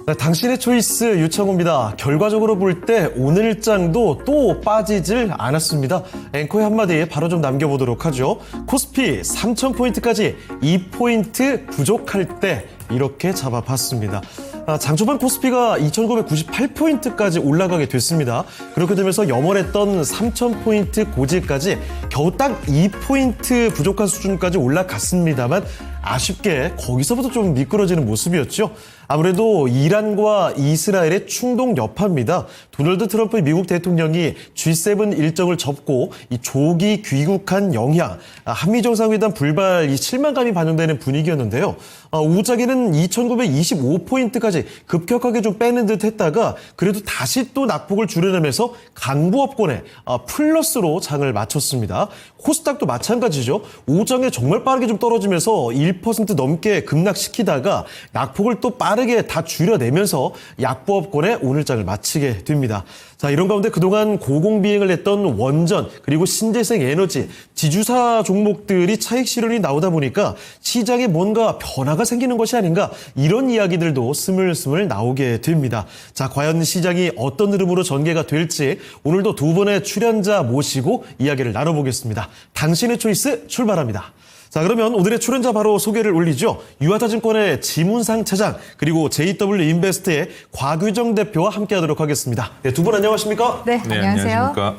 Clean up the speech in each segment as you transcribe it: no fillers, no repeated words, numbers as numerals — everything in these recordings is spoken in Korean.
네, 당신의 초이스 유창호입니다. 결과적으로 볼 때 오늘 장도 또 빠지질 않았습니다. 앵커의 한마디 바로 좀 남겨보도록 하죠. 코스피 3,000포인트까지 2포인트 부족할 때 이렇게 잡아봤습니다. 장초반 코스피가 2,998포인트까지 올라가게 됐습니다. 그렇게 되면서 염원했던 3,000포인트 고지까지 겨우 딱 2포인트 부족한 수준까지 올라갔습니다만 아쉽게 거기서부터 좀 미끄러지는 모습이었죠. 아무래도 이란과 이스라엘의 충동 여파입니다. 도널드 트럼프 미국 대통령이 G7 일정을 접고 이 조기 귀국한 영향, 한미 정상회담 불발 이 실망감이 반영되는 분위기였는데요. 오후장에는 2,925포인트까지 급격하게 좀 빼는 듯 했다가 그래도 다시 또 낙폭을 줄여내면서 강부업권에 플러스로 장을 마쳤습니다. 코스닥도 마찬가지죠. 오후장에 정말 빠르게 좀 떨어지면서 1% 넘게 급락시키다가 낙폭을 또 빠르게 다 줄여내면서 약부업권에 오늘 장을 마치게 됩니다. 자, 이런 가운데 그동안 고공비행을 했던 원전 그리고 신재생 에너지, 지주사 종목들이 차익 실현이 나오다 보니까 시장에 뭔가 변화가 생기는 것이 아닌가 이런 이야기들도 스물스물 나오게 됩니다. 자, 과연 시장이 어떤 흐름으로 전개가 될지 오늘도 두 분의 출연자 모시고 이야기를 나눠보겠습니다. 당신의 초이스 출발합니다. 자, 그러면 오늘의 출연자 바로 소개를 올리죠. 유아타증권의 지문상 차장 그리고 JW인베스트의 곽유정 대표와 함께하도록 하겠습니다. 네, 두 분 안녕하십니까? 네, 안녕하세요. 안녕하십니까?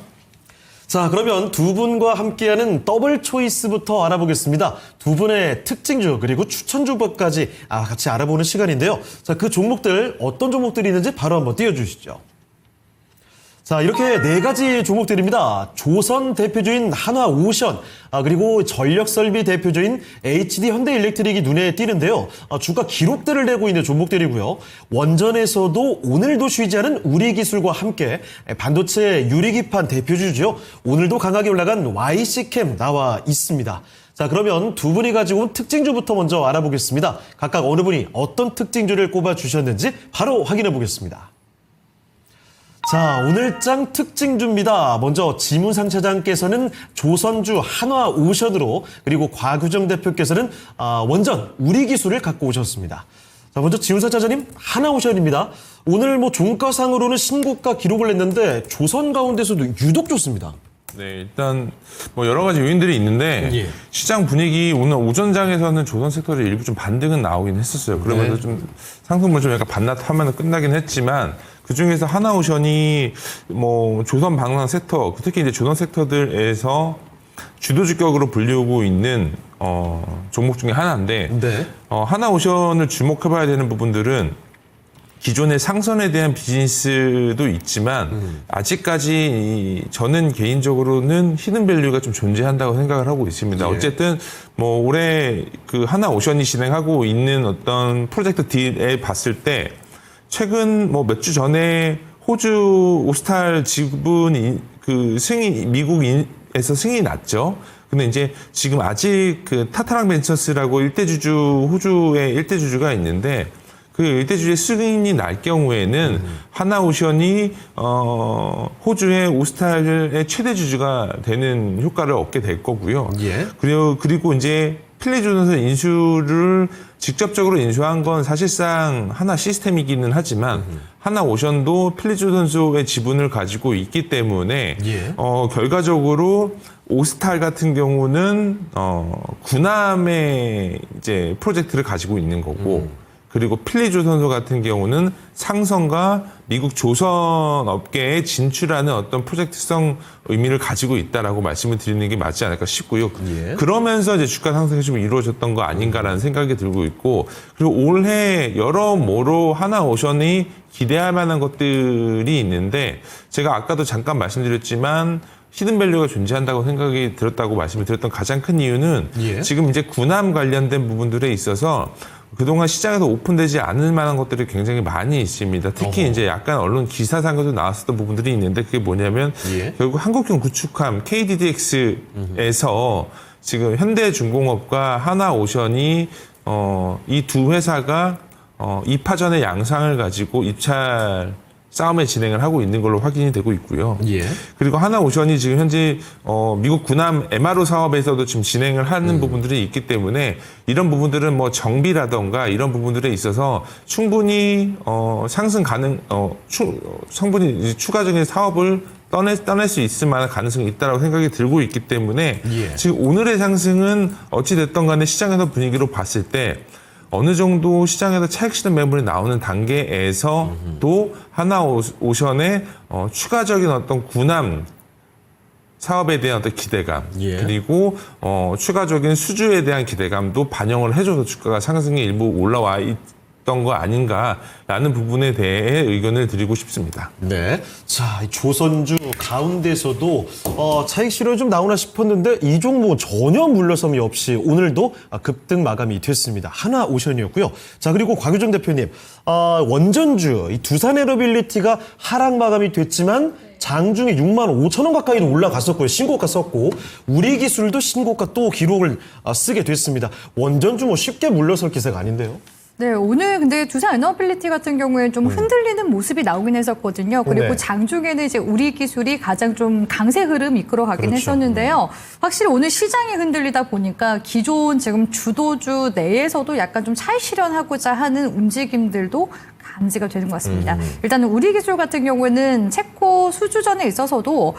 자, 그러면 두 분과 함께하는 더블 초이스부터 알아보겠습니다. 두 분의 특징주 그리고 추천주까지 같이 알아보는 시간인데요. 자, 그 종목들 어떤 종목들이 있는지 바로 한번 띄워주시죠. 자, 이렇게 네 가지 종목들입니다. 조선 대표주인 한화오션, 그리고 전력설비 대표주인 HD 현대일렉트릭이 눈에 띄는데요. 주가 기록들을 내고 있는 종목들이고요. 원전에서도 오늘도 쉬지 않은 우리기술과 함께 반도체 유리기판 대표주죠. 오늘도 강하게 올라간 YC캠 나와 있습니다. 자, 그러면 두 분이 가지고 온 특징주부터 먼저 알아보겠습니다. 각각 어느 분이 어떤 특징주를 꼽아주셨는지 바로 확인해 보겠습니다. 자, 오늘 장 특징주입니다. 먼저 지문상 차장께서는 조선주 한화오션으로 그리고 곽유정 대표께서는 원전 우리기술을 갖고 오셨습니다. 자, 먼저 지문상 차장님 한화오션입니다. 오늘 종가상으로는 신고가 기록을 했는데 조선 가운데서도 유독 좋습니다. 네, 일단 여러 가지 요인들이 있는데 예. 시장 분위기 오늘 오전장에서는 조선 섹터를 일부 좀 반등은 나오긴 했었어요. 그러면서 네. 좀 상승분 좀 약간 반납하면 끝나긴 했지만 그 중에서 하나오션이 조선 방산 섹터, 특히 이제 조선 섹터들에서 주도주격으로 불리우고 있는 종목 중에 하나인데 네. 하나오션을 주목해봐야 되는 부분들은 기존의 상선에 대한 비즈니스도 있지만 아직까지 저는 개인적으로는 히든밸류가 좀 존재한다고 생각을 하고 있습니다. 예. 어쨌든 올해 그 하나오션이 진행하고 있는 어떤 프로젝트 딜에 봤을 때 최근 몇 주 전에 호주 오스탈 지분 그 승인 미국에서 승인이 났죠. 근데 이제 지금 아직 그 타타랑 벤처스라고 일대주주 호주의 일대주주가 있는데 그 일대주주의 승인이 날 경우에는 하나오션이 호주의 오스탈의 최대 주주가 되는 효과를 얻게 될 거고요. 예. 그리고 이제 필리조선소 인수를 직접적으로 인수한 건 사실상 하나 시스템이기는 하지만 하나오션도 필리조선소의 지분을 가지고 있기 때문에 예. 결과적으로 오스탈 같은 경우는 군함의 이제 프로젝트를 가지고 있는 거고 그리고 필리조선소 같은 경우는 상선과 미국 조선 업계에 진출하는 어떤 프로젝트성 의미를 가지고 있다라고 말씀을 드리는 게 맞지 않을까 싶고요. 예. 그러면서 이제 주가 상승이 좀 이루어졌던 거 아닌가라는 생각이 들고 있고 그리고 올해 여러모로 하나오션이 기대할 만한 것들이 있는데 제가 아까도 잠깐 말씀드렸지만 히든밸류가 존재한다고 생각이 들었다고 말씀을 드렸던 가장 큰 이유는 예. 지금 이제 군함 관련된 부분들에 있어서 그동안 시장에서 오픈되지 않을 만한 것들이 굉장히 많이 있습니다. 특히 이제 약간 언론 기사상에도 나왔었던 부분들이 있는데 그게 뭐냐면 예. 결국 한국형 구축함 KDDX에서 지금 현대중공업과 하나오션이 이 두 회사가 2파전의 양상을 가지고 입찰 싸움의 진행을 하고 있는 걸로 확인이 되고 있고요. 예. 그리고 하나오션이 지금 현재 미국 군함 MRO 사업에서도 지금 진행을 하는 부분들이 있기 때문에 이런 부분들은 뭐 정비라던가 이런 부분들에 있어서 충분히 상승 가능 성분이 추가적인 사업을 떠낼 수 있을 만한 가능성이 있다고 생각이 들고 있기 때문에 예. 지금 지금 오늘의 상승은 어찌됐든 간에 시장에서 분위기로 봤을 때 어느 정도 시장에서 차익 실현 매물이 나오는 단계에서도 하나오션의 추가적인 어떤 군함 사업에 대한 어떤 기대감 예. 그리고 추가적인 수주에 대한 기대감도 반영을 해줘서 주가가 상승에 일부 올라와 있던 거 아닌가라는 부분에 대해 의견을 드리고 싶습니다. 네. 자, 이 조선주 가운데서도 차익 실현이 좀 나오나 싶었는데 이 종목은 전혀 물러섬이 없이 오늘도 급등 마감이 됐습니다. 하나오션이었고요. 자, 그리고 곽유정 대표님, 원전주 이 두산에너빌리티가 하락 마감이 됐지만 장중에 6만 5천 원 가까이로 올라갔었고요. 신고가 썼고 우리기술도 신고가 또 기록을 쓰게 됐습니다. 원전주 뭐 쉽게 물러설 기세가 아닌데요. 네, 오늘 근데 두산 에너빌리티 같은 경우에는 좀 흔들리는 모습이 나오긴 했었거든요. 그리고 네. 장중에는 이제 우리 기술이 가장 좀 강세 흐름 이끌어가긴 그렇죠. 했었는데요. 확실히 오늘 시장이 흔들리다 보니까 기존 지금 주도주 내에서도 약간 좀 차익 실현하고자 하는 움직임들도 감지가 되는 것 같습니다. 일단은 우리 기술 같은 경우에는 체코 수주전에 있어서도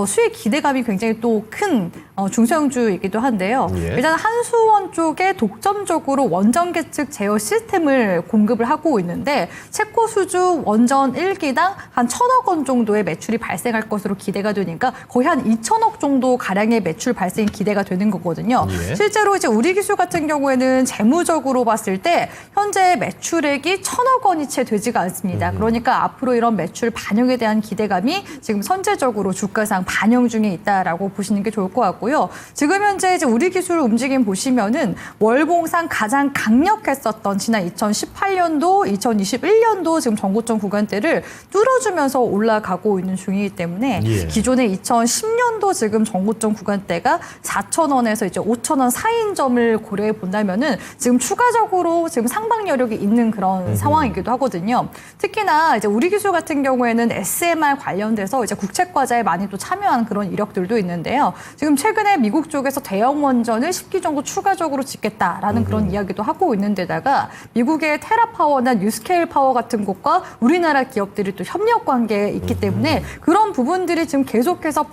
수익 기대감이 굉장히 또 큰 중소형주이기도 한데요. 예. 일단 한수원 쪽에 독점적으로 원전 계측 제어 시스템을 공급을 하고 있는데 체코 수주 원전 1기당 한 1,000억 원 정도의 매출이 발생할 것으로 기대가 되니까 거의 한 2,000억 정도 가량의 매출 발생이 기대가 되는 거거든요. 예. 실제로 이제 우리 기술 같은 경우에는 재무적으로 봤을 때 현재 매출액이 1,000억 원이 채 되지가 않습니다. 그러니까 앞으로 이런 매출 반영에 대한 기대감이 지금 선제적으로 주가상 반영 중에 있다라고 보시는 게 좋을 것 같고요. 지금 현재 이제 우리 기술 움직임 보시면은 월봉상 가장 강력했었던 지난 2018년도, 2021년도 지금 전고점 구간대를 뚫어주면서 올라가고 있는 중이기 때문에 예. 기존의 2010년도 지금 전고점 구간대가 4,000원에서 이제 5,000원 사이인 점을 고려해 본다면은 지금 추가적으로 지금 상방 여력이 있는 그런 상황이기도 하거든요. 특히나 이제 우리 기술 같은 경우에는 SMR 관련돼서 이제 국책과제에 많이 또 참여한 그런 이력들도 있는데요. 지금 최근에 미국 쪽에서 대형 원전을 10기 정도 추가적으로 짓겠다라는 그런 이야기도 하고 있는 데다가 미국의 테라파워나 뉴스케일 파워 같은 곳과 우리나라 기업들이 또 협력 관계에 있기 때문에 그런 부분들이 지금 계속해서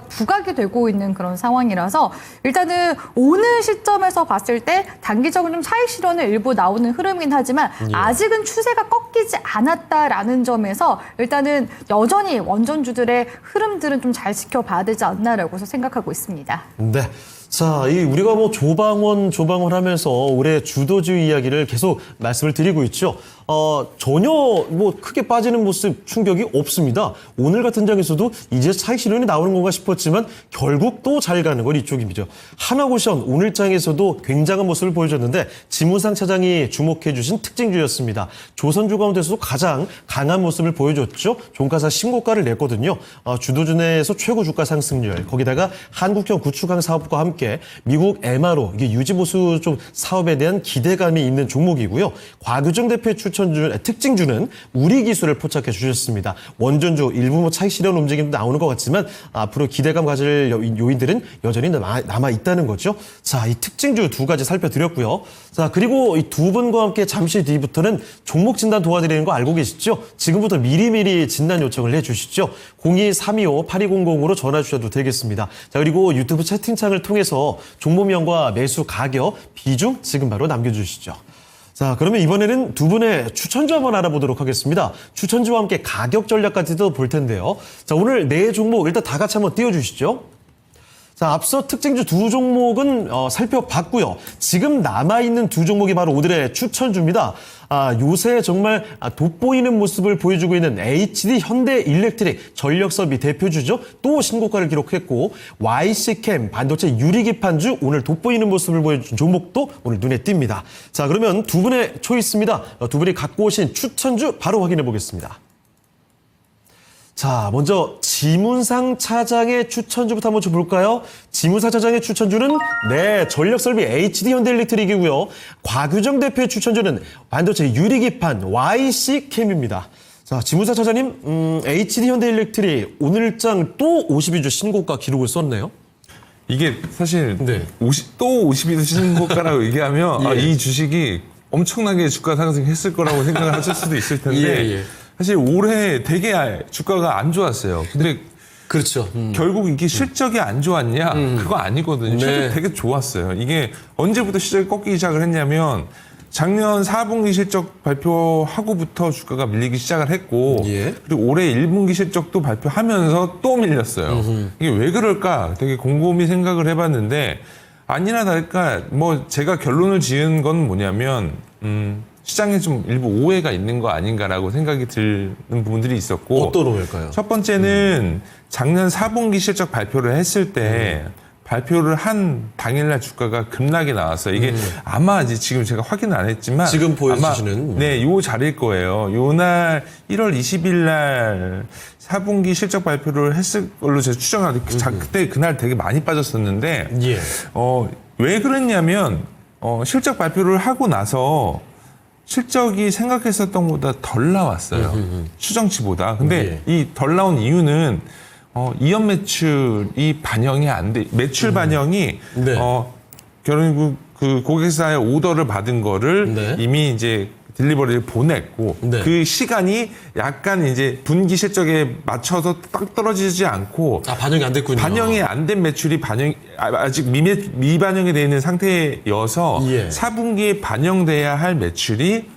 부각이 되고 있는 그런 상황이라서 일단은 오늘 시점에서 봤을 때 단기적으로 좀 차익 실현은 일부 나오는 흐름이긴 하지만 아직은 추세가 꺾이지 않았다라는 점에서 일단은 여전히 원전주들의 흐름들은 좀 잘 지켜봐야 되지 않나라고 생각하고 있습니다. 네. 자, 우리가 뭐 조방원 하면서 올해 주도주 이야기를 계속 말씀을 드리고 있죠. 전혀 뭐 크게 빠지는 모습 충격이 없습니다. 오늘 같은 장에서도 이제 차익 실현이 나오는 건가 싶었지만 결국 또 잘 가는 건 이쪽입니다. 하나오션 오늘 장에서도 굉장한 모습을 보여줬는데 지문상 차장이 주목해 주신 특징주였습니다. 조선주 가운데서도 가장 강한 모습을 보여줬죠. 종가사 신고가를 냈거든요. 주도주 내에서 최고 주가 상승률, 거기다가 한국형 구축항 사업과 함께 미국 MRO 이게 유지보수 쪽 사업에 대한 기대감이 있는 종목이고요. 곽유정 대표의 특징주는 우리 기술을 포착해 주셨습니다. 원전주 일부 뭐 차익 실현 움직임도 나오는 것 같지만 앞으로 기대감 가질 요인들은 여전히 남아 있다는 거죠. 자, 이 특징주 두 가지 살펴드렸고요. 자, 그리고 이 두 분과 함께 잠시 뒤부터는 종목 진단 도와드리는 거 알고 계시죠? 지금부터 미리미리 진단 요청을 해주시죠. 02-325-8200으로 전화 주셔도 되겠습니다. 자, 그리고 유튜브 채팅창을 통해서 종목명과 매수 가격, 비중 지금 바로 남겨주시죠. 자, 그러면 이번에는 두 분의 추천주 한번 알아보도록 하겠습니다. 추천주와 함께 가격 전략까지도 볼 텐데요. 자, 오늘 네 종목 일단 다 같이 한번 띄워주시죠. 자, 앞서 특징주 두 종목은 살펴봤고요. 지금 남아있는 두 종목이 바로 오늘의 추천주입니다. 요새 정말 돋보이는 모습을 보여주고 있는 HD 현대일렉트릭 전력섭이 대표주죠. 또 신고가를 기록했고 YC캠 반도체 유리기판주 오늘 돋보이는 모습을 보여준 종목도 오늘 눈에 띕니다. 자, 그러면 두 분의 초이스입니다. 두 분이 갖고 오신 추천주 바로 확인해 보겠습니다. 자, 먼저 지문상 차장의 추천주부터 한번 좀 볼까요? 지문상 차장의 추천주는 전력설비 HD 현대일렉트릭이고요. 곽유정 대표의 추천주는 반도체 유리기판 YC캠입니다. 자, 지무사 차장님, HD 현대일렉트릭 오늘장 또 52주 신고가 기록을 썼네요. 이게 사실 네. 52주 신고가라고 얘기하면 아, 예. 이 주식이 엄청나게 주가 상승했을 거라고 생각을 하실 수도 있을 텐데 예, 예. 사실 올해 되게 주가가 안 좋았어요. 근데 그렇죠. 결국 이게 실적이 안 좋았냐? 그거 아니거든요. 실적 네. 되게 좋았어요. 이게 언제부터 실적이 꺾이기 시작을 했냐면 작년 4분기 실적 발표하고부터 주가가 밀리기 시작을 했고 예. 그리고 올해 1분기 실적도 발표하면서 또 밀렸어요. 이게 왜 그럴까? 되게 곰곰이 생각을 해봤는데 아니나 다를까 뭐 제가 결론을 지은 건 뭐냐면 시장에 좀 일부 오해가 있는 거 아닌가라고 생각이 드는 부분들이 있었고 어떤 오해일까요? 첫 번째는 작년 4분기 실적 발표를 했을 때 발표를 한 당일날 주가가 급락이 나왔어요. 이게 아마 이제 지금 제가 확인을 안 했지만 지금 아마 보여주시는 네, 요 자리일 거예요. 요날 1월 20일 날 4분기 실적 발표를 했을 걸로 제가 추정하는데 그때 그날 되게 많이 빠졌었는데 예. 왜 그랬냐면 실적 발표를 하고 나서 실적이 생각했었던 것보다 덜 나왔어요. 추정치보다. 근데 이 덜 나온 이유는 이연 매출이 반영이 안 돼. 매출 반영이 네. 결국 그 고객사의 오더를 받은 거를 네. 이미 이제 딜리버리를 보냈고 네. 그 시간이 약간 이제 분기 실적에 맞춰서 딱 떨어지지 않고 반영이 안 됐군요. 반영이 안 된 매출이 아직 미반영이 되어 있는 상태여서 예. 4분기에 반영돼야 할 매출이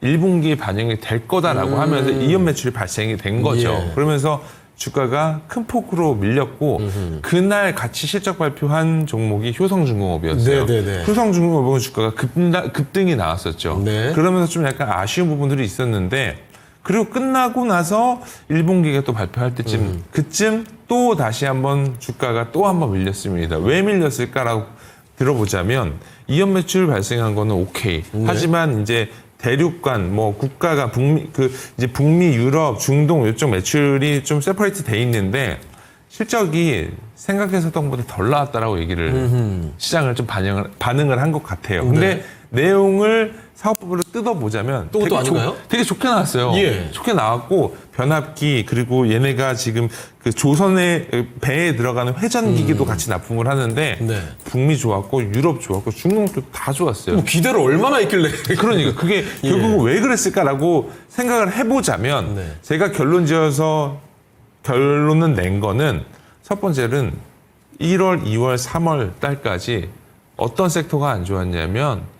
1분기에 반영이 될 거다라고 하면서 이연 매출이 발생이 된 거죠. 예. 그러면서 주가가 큰 폭으로 밀렸고 그날 같이 실적 발표한 종목이 효성중공업이었어요. 네네네. 효성중공업은 주가가 급등이 나왔었죠. 네. 그러면서 좀 약간 아쉬운 부분들이 있었는데 그리고 끝나고 나서 1분기가 또 발표할 때쯤 그쯤 또 다시 한번 주가가 또 한번 밀렸습니다. 왜 밀렸을까라고 들어보자면 이연 매출 발생한 거는 오케이. 하지만 이제 대륙간 뭐 국가가 북미, 유럽, 중동 이쪽 매출이 좀 세퍼레이트 돼 있는데 실적이 생각했었던 것보다 덜 나왔다라고 얘기를 시장을 좀 반응을 한 것 같아요. 근데 내용을 사업부로 뜯어보자면 또 아닌가요? 되게 좋게 나왔어요. 예. 좋게 나왔고 변압기 그리고 얘네가 지금 그 조선의 배에 들어가는 회전기기도 같이 납품을 하는데 네. 북미 좋았고 유럽 좋았고 중국도 다 좋았어요. 뭐 기대를 얼마나 했길래. 그러니까 그게 결국은 왜 그랬을까라고 생각을 해보자면 네. 제가 결론은 낸 거는 첫 번째는 1월, 2월, 3월 달까지 어떤 섹터가 안 좋았냐면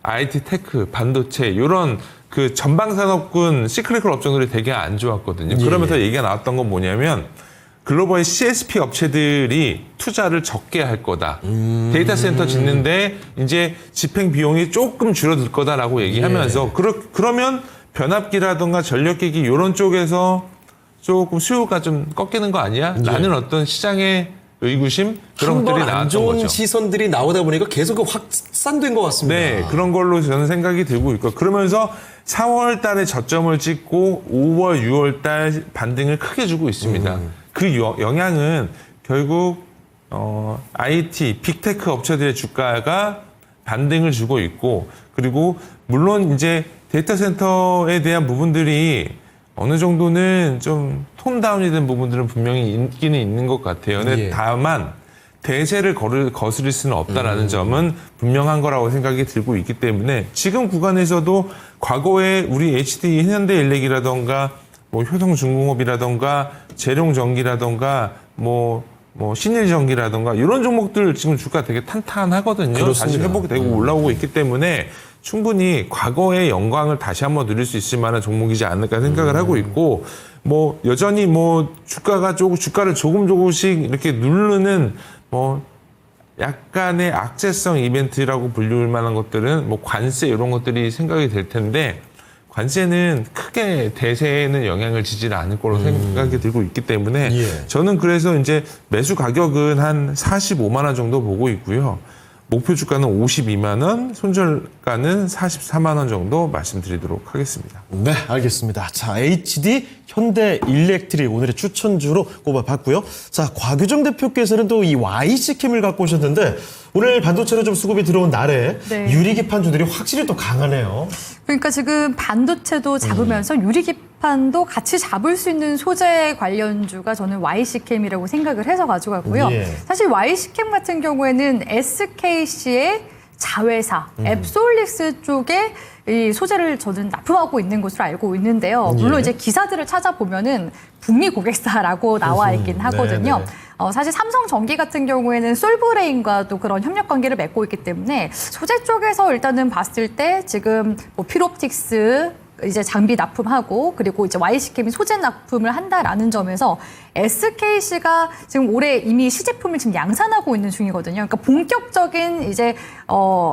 IT, 테크, 반도체 이런 그 전방산업군 시크릿컬 업종들이 되게 안 좋았거든요. 그러면서 얘기가 나왔던 건 뭐냐면 글로벌 CSP 업체들이 투자를 적게 할 거다. 데이터 센터 짓는데 이제 집행 비용이 조금 줄어들 거다라고 얘기하면서 그러면 변압기라든가 전력기기 이런 쪽에서 조금 수요가 좀 꺾이는 거 아니야? 라는 어떤 시장의 의구심 그런 것들이 안 나왔던 좋은 거죠. 시선들이 나오다 보니까 계속 확산된 것 같습니다. 네, 그런 걸로 저는 생각이 들고 있고 그러면서 4월 달에 저점을 찍고 5월, 6월 달 반등을 크게 주고 있습니다. 그 영향은 결국 IT, 빅테크 업체들의 주가가 반등을 주고 있고 그리고 물론 이제 데이터 센터에 대한 부분들이 어느 정도는 좀 톤다운이 된 부분들은 분명히 있기는 있는 것 같아요. 근데 다만 대세를 거스릴 수는 없다라는 점은 분명한 거라고 생각이 들고 있기 때문에 지금 구간에서도 과거에 우리 HD 현대일렉이라던가 뭐 효성중공업이라던가 재룡전기라던가 뭐 신일전기라던가 이런 종목들 지금 주가 되게 탄탄하거든요. 그렇습니다. 다시 회복이 되고 올라오고 있기 때문에 충분히 과거의 영광을 다시 한번 누릴 수 있을 만한 종목이지 않을까 생각을 하고 있고 뭐 여전히 뭐 주가를 조금씩 이렇게 누르는 뭐 약간의 악재성 이벤트라고 불릴 만한 것들은 뭐 관세 이런 것들이 생각이 될 텐데 관세는 크게 대세에는 영향을 지지는 않을 거로 생각이 들고 있기 때문에 저는 그래서 이제 매수 가격은 한 45만 원 정도 보고 있고요. 목표 주가는 52만 원, 손절가는 44만 원 정도 말씀드리도록 하겠습니다. 네, 알겠습니다. 자, HD 현대일렉트릭 오늘의 추천주로 꼽아봤고요. 자, 곽유정 대표께서는 또 이 YC캠을 갖고 오셨는데 오늘 반도체로 좀 수급이 들어온 날에 네. 유리기판주들이 확실히 또 강하네요. 그러니까 지금 반도체도 잡으면서 유리기판 판도 같이 잡을 수 있는 소재 관련주가 저는 YC캠이라고 생각을 해서 가져가고요. 예. 사실 YC캠 같은 경우에는 SKC의 자회사 앱솔릭스 쪽에 이 소재를 저는 납품하고 있는 것으로 알고 있는데요. 물론 예. 이제 기사들을 찾아보면은 북미 고객사라고 나와 있긴 하거든요. 네네. 사실 삼성전기 같은 경우에는 솔브레인과도 그런 협력 관계를 맺고 있기 때문에 소재 쪽에서 일단은 봤을 때 지금 뭐 필옵틱스 이제 장비 납품하고 그리고 이제 YC캠이 소재 납품을 한다라는 점에서 SKC가 지금 올해 이미 시제품을 지금 양산하고 있는 중이거든요. 그러니까 본격적인 이제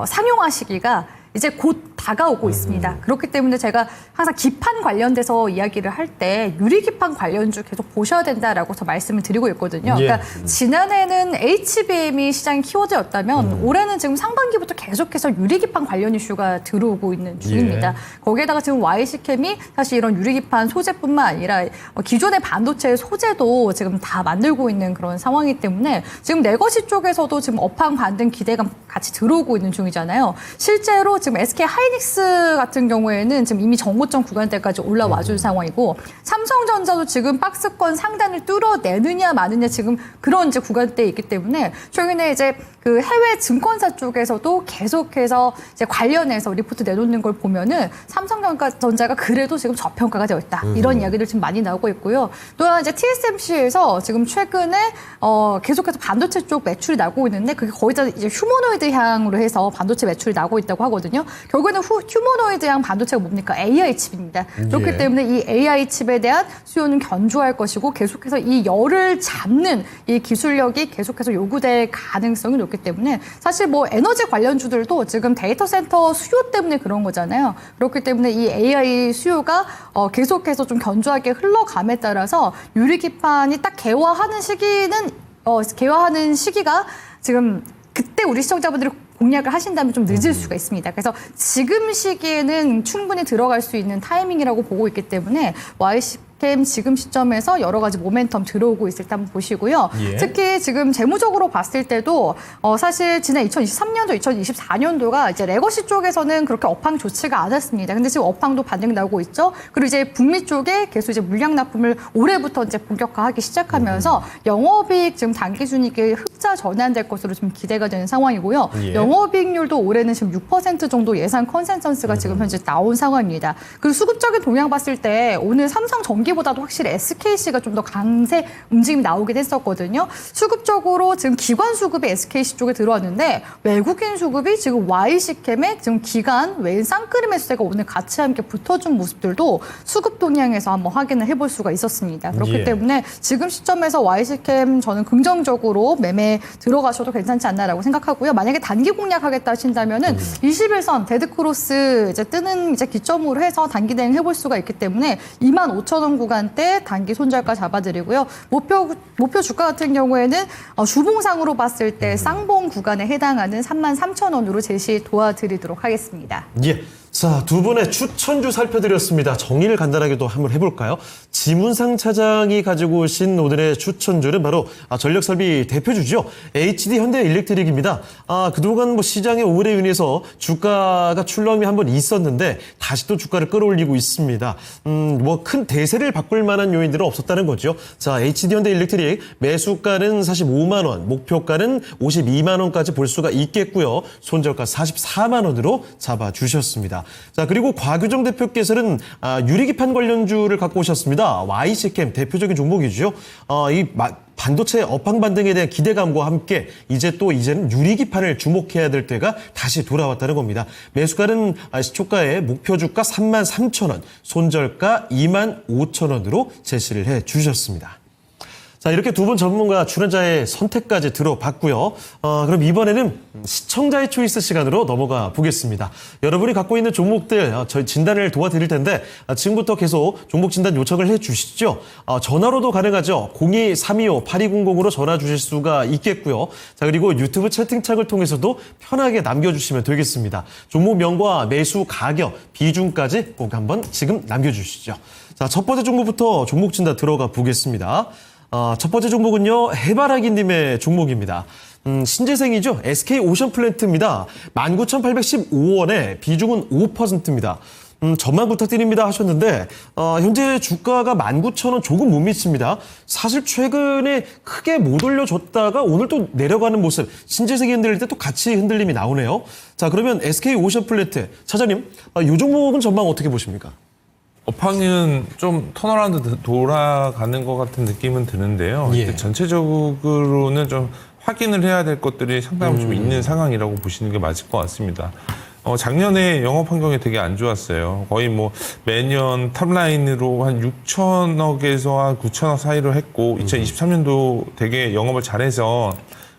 상용화 시기가 이제 곧 다가오고 있습니다. 그렇기 때문에 제가 항상 기판 관련돼서 이야기를 할 때 유리기판 관련주 계속 보셔야 된다라고 저 말씀을 드리고 있거든요. 예. 그러니까 지난해는 HBM이 시장 키워드였다면 올해는 지금 상반기부터 계속해서 유리기판 관련 이슈가 들어오고 있는 중입니다. 예. 거기에다가 지금 YC캠이 사실 이런 유리기판 소재뿐만 아니라 기존의 반도체 소재도 지금 다 만들고 있는 그런 상황이기 때문에 지금 레거시 쪽에서도 지금 업황 반등 기대감 같이 들어오고 있는 중이잖아요. 실제로 지금 SK 하이닉스 같은 경우에는 지금 이미 정고점 구간대까지 올라와 준 상황이고 삼성전자도 지금 박스권 상단을 뚫어내느냐 마느냐 지금 그런 이제 구간대에 있기 때문에 최근에 이제 그 해외 증권사 쪽에서도 계속해서 이제 관련해서 리포트 내놓는 걸 보면은 삼성전자가 그래도 지금 저평가가 되어 있다. 이런 이야기들 지금 많이 나오고 있고요. 또한 이제 TSMC에서 지금 최근에 계속해서 반도체 쪽 매출이 나오고 있는데 그게 거의 다 이제 휴머노이드 향으로 해서 반도체 매출이 나오고 있다고 하거든요. 결국에는 휴머노이드 향 반도체가 뭡니까? AI 칩입니다. 그렇기 예. 때문에 이 AI 칩에 대한 수요는 견조할 것이고 계속해서 이 열을 잡는 이 기술력이 계속해서 요구될 가능성이 높기 때문에 사실 뭐 에너지 관련주들도 지금 데이터 센터 수요 때문에 그런 거잖아요. 그렇기 때문에 이 AI 수요가 계속해서 좀 견조하게 흘러감에 따라서 유리기판이 딱 개화하는 시기가 지금 그때 우리 시청자분들이 공략을 하신다면 좀 늦을 수가 있습니다. 그래서 지금 시기에는 충분히 들어갈 수 있는 타이밍이라고 보고 있기 때문에 YC캠 지금 시점에서 여러 가지 모멘텀 들어오고 있을 때 한번 보시고요. 예. 특히 지금 재무적으로 봤을 때도 사실 지난 2023년도, 2024년도가 이제 레거시 쪽에서는 그렇게 업황 좋지가 않았습니다. 근데 지금 업황도 반등 나오고 있죠. 그리고 이제 북미 쪽에 계속 이제 물량 납품을 올해부터 이제 본격화하기 시작하면서 영업이익 지금 단기순이익이 흑자 전환될 것으로 좀 기대가 되는 상황이고요. 예. 영업이익률도 올해는 지금 6% 정도 예상 컨센서스가 지금 현재 나온 상황입니다. 그리고 수급적인 동향 봤을 때 오늘 삼성전기보다도 확실히 SKC가 좀 더 강세 움직임이 나오긴 했었거든요. 수급적으로 지금 기관 수급이 SKC 쪽에 들어왔는데 외국인 수급이 지금 YC캠의 지금 기관 외인 쌍끌이 매수세가 오늘 같이 함께 붙어준 모습들도 수급 동향에서 한번 확인을 해볼 수가 있었습니다. 그렇기 예. 때문에 지금 시점에서 YC캠 저는 긍정적으로 매매 들어가셔도 괜찮지 않나라고 생각하고요. 만약에 단기 공략하겠다 하신다면은 21선 데드크로스 이제 뜨는 이제 기점으로 해서 단기 대응 해볼 수가 있기 때문에 25,000원 구간대 단기 손절가 잡아드리고요. 목표 주가 같은 경우에는 주봉상으로 봤을 때 쌍봉 구간에 해당하는 33,000원으로 제시 도와드리도록 하겠습니다. 예. 자, 두 분의 추천주 살펴드렸습니다. 정의를 간단하게도 한번 해볼까요? 지문상 차장이 가지고 오신 오늘의 추천주는 바로 전력설비 대표주죠. HD 현대일렉트릭입니다. 그동안 뭐 시장의 오물에 인해서 주가가 출렁임이 한번 있었는데 다시 또 주가를 끌어올리고 있습니다. 뭐 큰 대세를 바꿀 만한 요인들은 없었다는 거죠. 자, HD 현대일렉트릭 매수가는 45만 원, 목표가는 52만 원까지 볼 수가 있겠고요. 손절가 44만 원으로 잡아주셨습니다. 자, 그리고 곽유정 대표께서는 유리기판 관련주를 갖고 오셨습니다. YC캠 대표적인 종목이죠. 이 반도체 업황 반등에 대한 기대감과 함께 이제는 유리기판을 주목해야 될 때가 다시 돌아왔다는 겁니다. 매수가는 시초가의 목표 주가 33,000원, 손절가 25,000원으로 제시를 해 주셨습니다. 자, 이렇게 두 분 전문가 출연자의 선택까지 들어봤고요. 그럼 이번에는 시청자의 초이스 시간으로 넘어가 보겠습니다. 여러분이 갖고 있는 종목들 저희 진단을 도와드릴 텐데 지금부터 계속 종목 진단 요청을 해주시죠. 전화로도 가능하죠. 02-325-8200으로 전화 주실 수가 있겠고요. 자, 그리고 유튜브 채팅창을 통해서도 편하게 남겨주시면 되겠습니다. 종목명과 매수 가격, 비중까지 꼭 한번 지금 남겨주시죠. 자, 첫 번째 종목부터 종목 진단 들어가 보겠습니다. 첫 번째 종목은요, 해바라기님의 종목입니다. 신재생이죠. SK 오션플랜트입니다. 19,815원에 비중은 5%입니다. 전망 부탁드립니다 하셨는데 현재 주가가 19,000원 조금 못 미칩니다. 사실 최근에 크게 못 올려줬다가 오늘 또 내려가는 모습, 신재생이 흔들릴 때 또 같이 흔들림이 나오네요. 자, 그러면 SK오션플랜트 차장님, 이 종목은 전망 어떻게 보십니까? 업황은 좀 턴어라운드 돌아가는 것 같은 느낌은 드는데요. 예. 근데 전체적으로는 좀 확인을 해야 될 것들이 상당히 좀 있는 상황이라고 보시는 게 맞을 것 같습니다. 작년에 영업 환경이 되게 안 좋았어요. 거의 뭐 매년 탑라인으로 한 6천억에서 한 9천억 사이로 했고 2023년도 되게 영업을 잘해서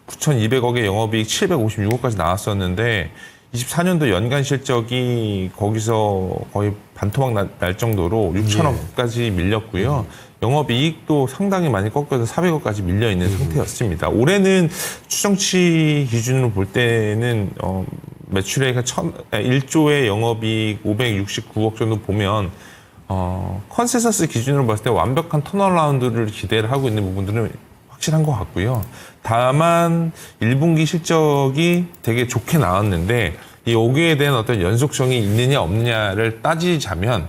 9,200억의 영업이익 756억까지 나왔었는데 24년도 연간 실적이 거기서 거의 반토막 날 정도로 6천억까지 밀렸고요. 영업이익도 상당히 많이 꺾여서 400억까지 밀려있는 상태였습니다. 올해는 추정치 기준으로 볼 때는 매출액 1조의 영업이익 569억 정도 보면 컨센서스 기준으로 봤을 때 완벽한 턴어라운드를 기대를 하고 있는 부분들은 확실한 것 같고요. 다만 1분기 실적이 되게 좋게 나왔는데 이 5개에 대한 어떤 연속성이 있느냐 없느냐를 따지자면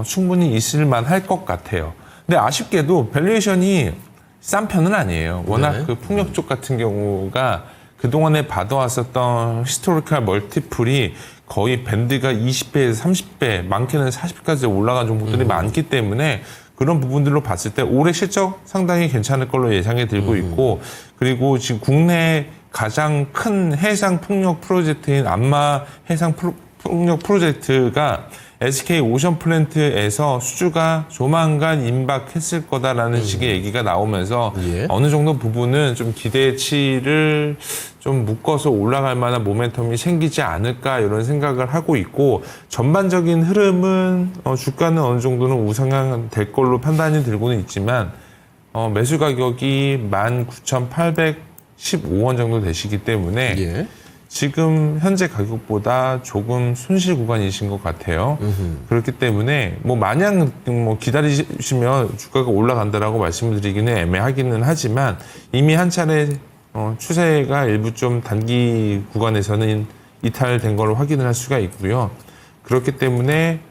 충분히 있을 만할 것 같아요. 근데 아쉽게도 밸류에이션이 싼 편은 아니에요. 워낙 그 풍력 쪽 같은 경우가 그동안에 받아왔었던 히스토리컬 멀티플이 거의 밴드가 20배에서 30배, 많게는 40배까지 올라간 종목들이 많기 때문에 그런 부분들로 봤을 때 올해 실적 상당히 괜찮을 걸로 예상이 들고 있고, 그리고 지금 국내 가장 큰 해상 풍력 프로젝트인 안마 해상 풍력 프로젝트가 SK오션플랜트에서 수주가 조만간 임박했을 거다라는 식의 얘기가 나오면서 어느 정도 부분은 좀 기대치를 좀 묶어서 올라갈 만한 모멘텀이 생기지 않을까 이런 생각을 하고 있고, 전반적인 흐름은 주가는 어느 정도는 우상향 될 걸로 판단이 들고는 있지만 매수 가격이 19,815원 정도 되시기 때문에 지금 현재 가격보다 조금 손실 구간이신 것 같아요. 그렇기 때문에 뭐 마냥 뭐 기다리시면 주가가 올라간다라고 말씀을 드리기는 애매하기는 하지만 이미 한 차례 추세가 일부 좀 단기 구간에서는 이탈된 걸로 확인을 할 수가 있고요. 그렇기 때문에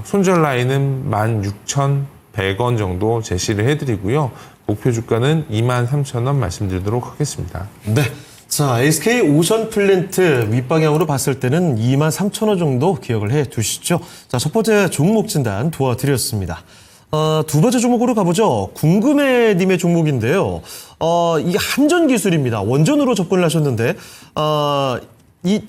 손절 라인은 16,100원 정도 제시를 해드리고요. 목표 주가는 23,000원 말씀드리도록 하겠습니다. 네. 자, SK오션플랜트 윗방향으로 봤을 때는 23,000원 정도 기억을 해 두시죠. 자, 첫 번째 종목 진단 도와드렸습니다. 두 번째 종목으로 가보죠. 궁금해님의 종목인데요. 이게 한전기술입니다. 원전으로 접근을 하셨는데, 이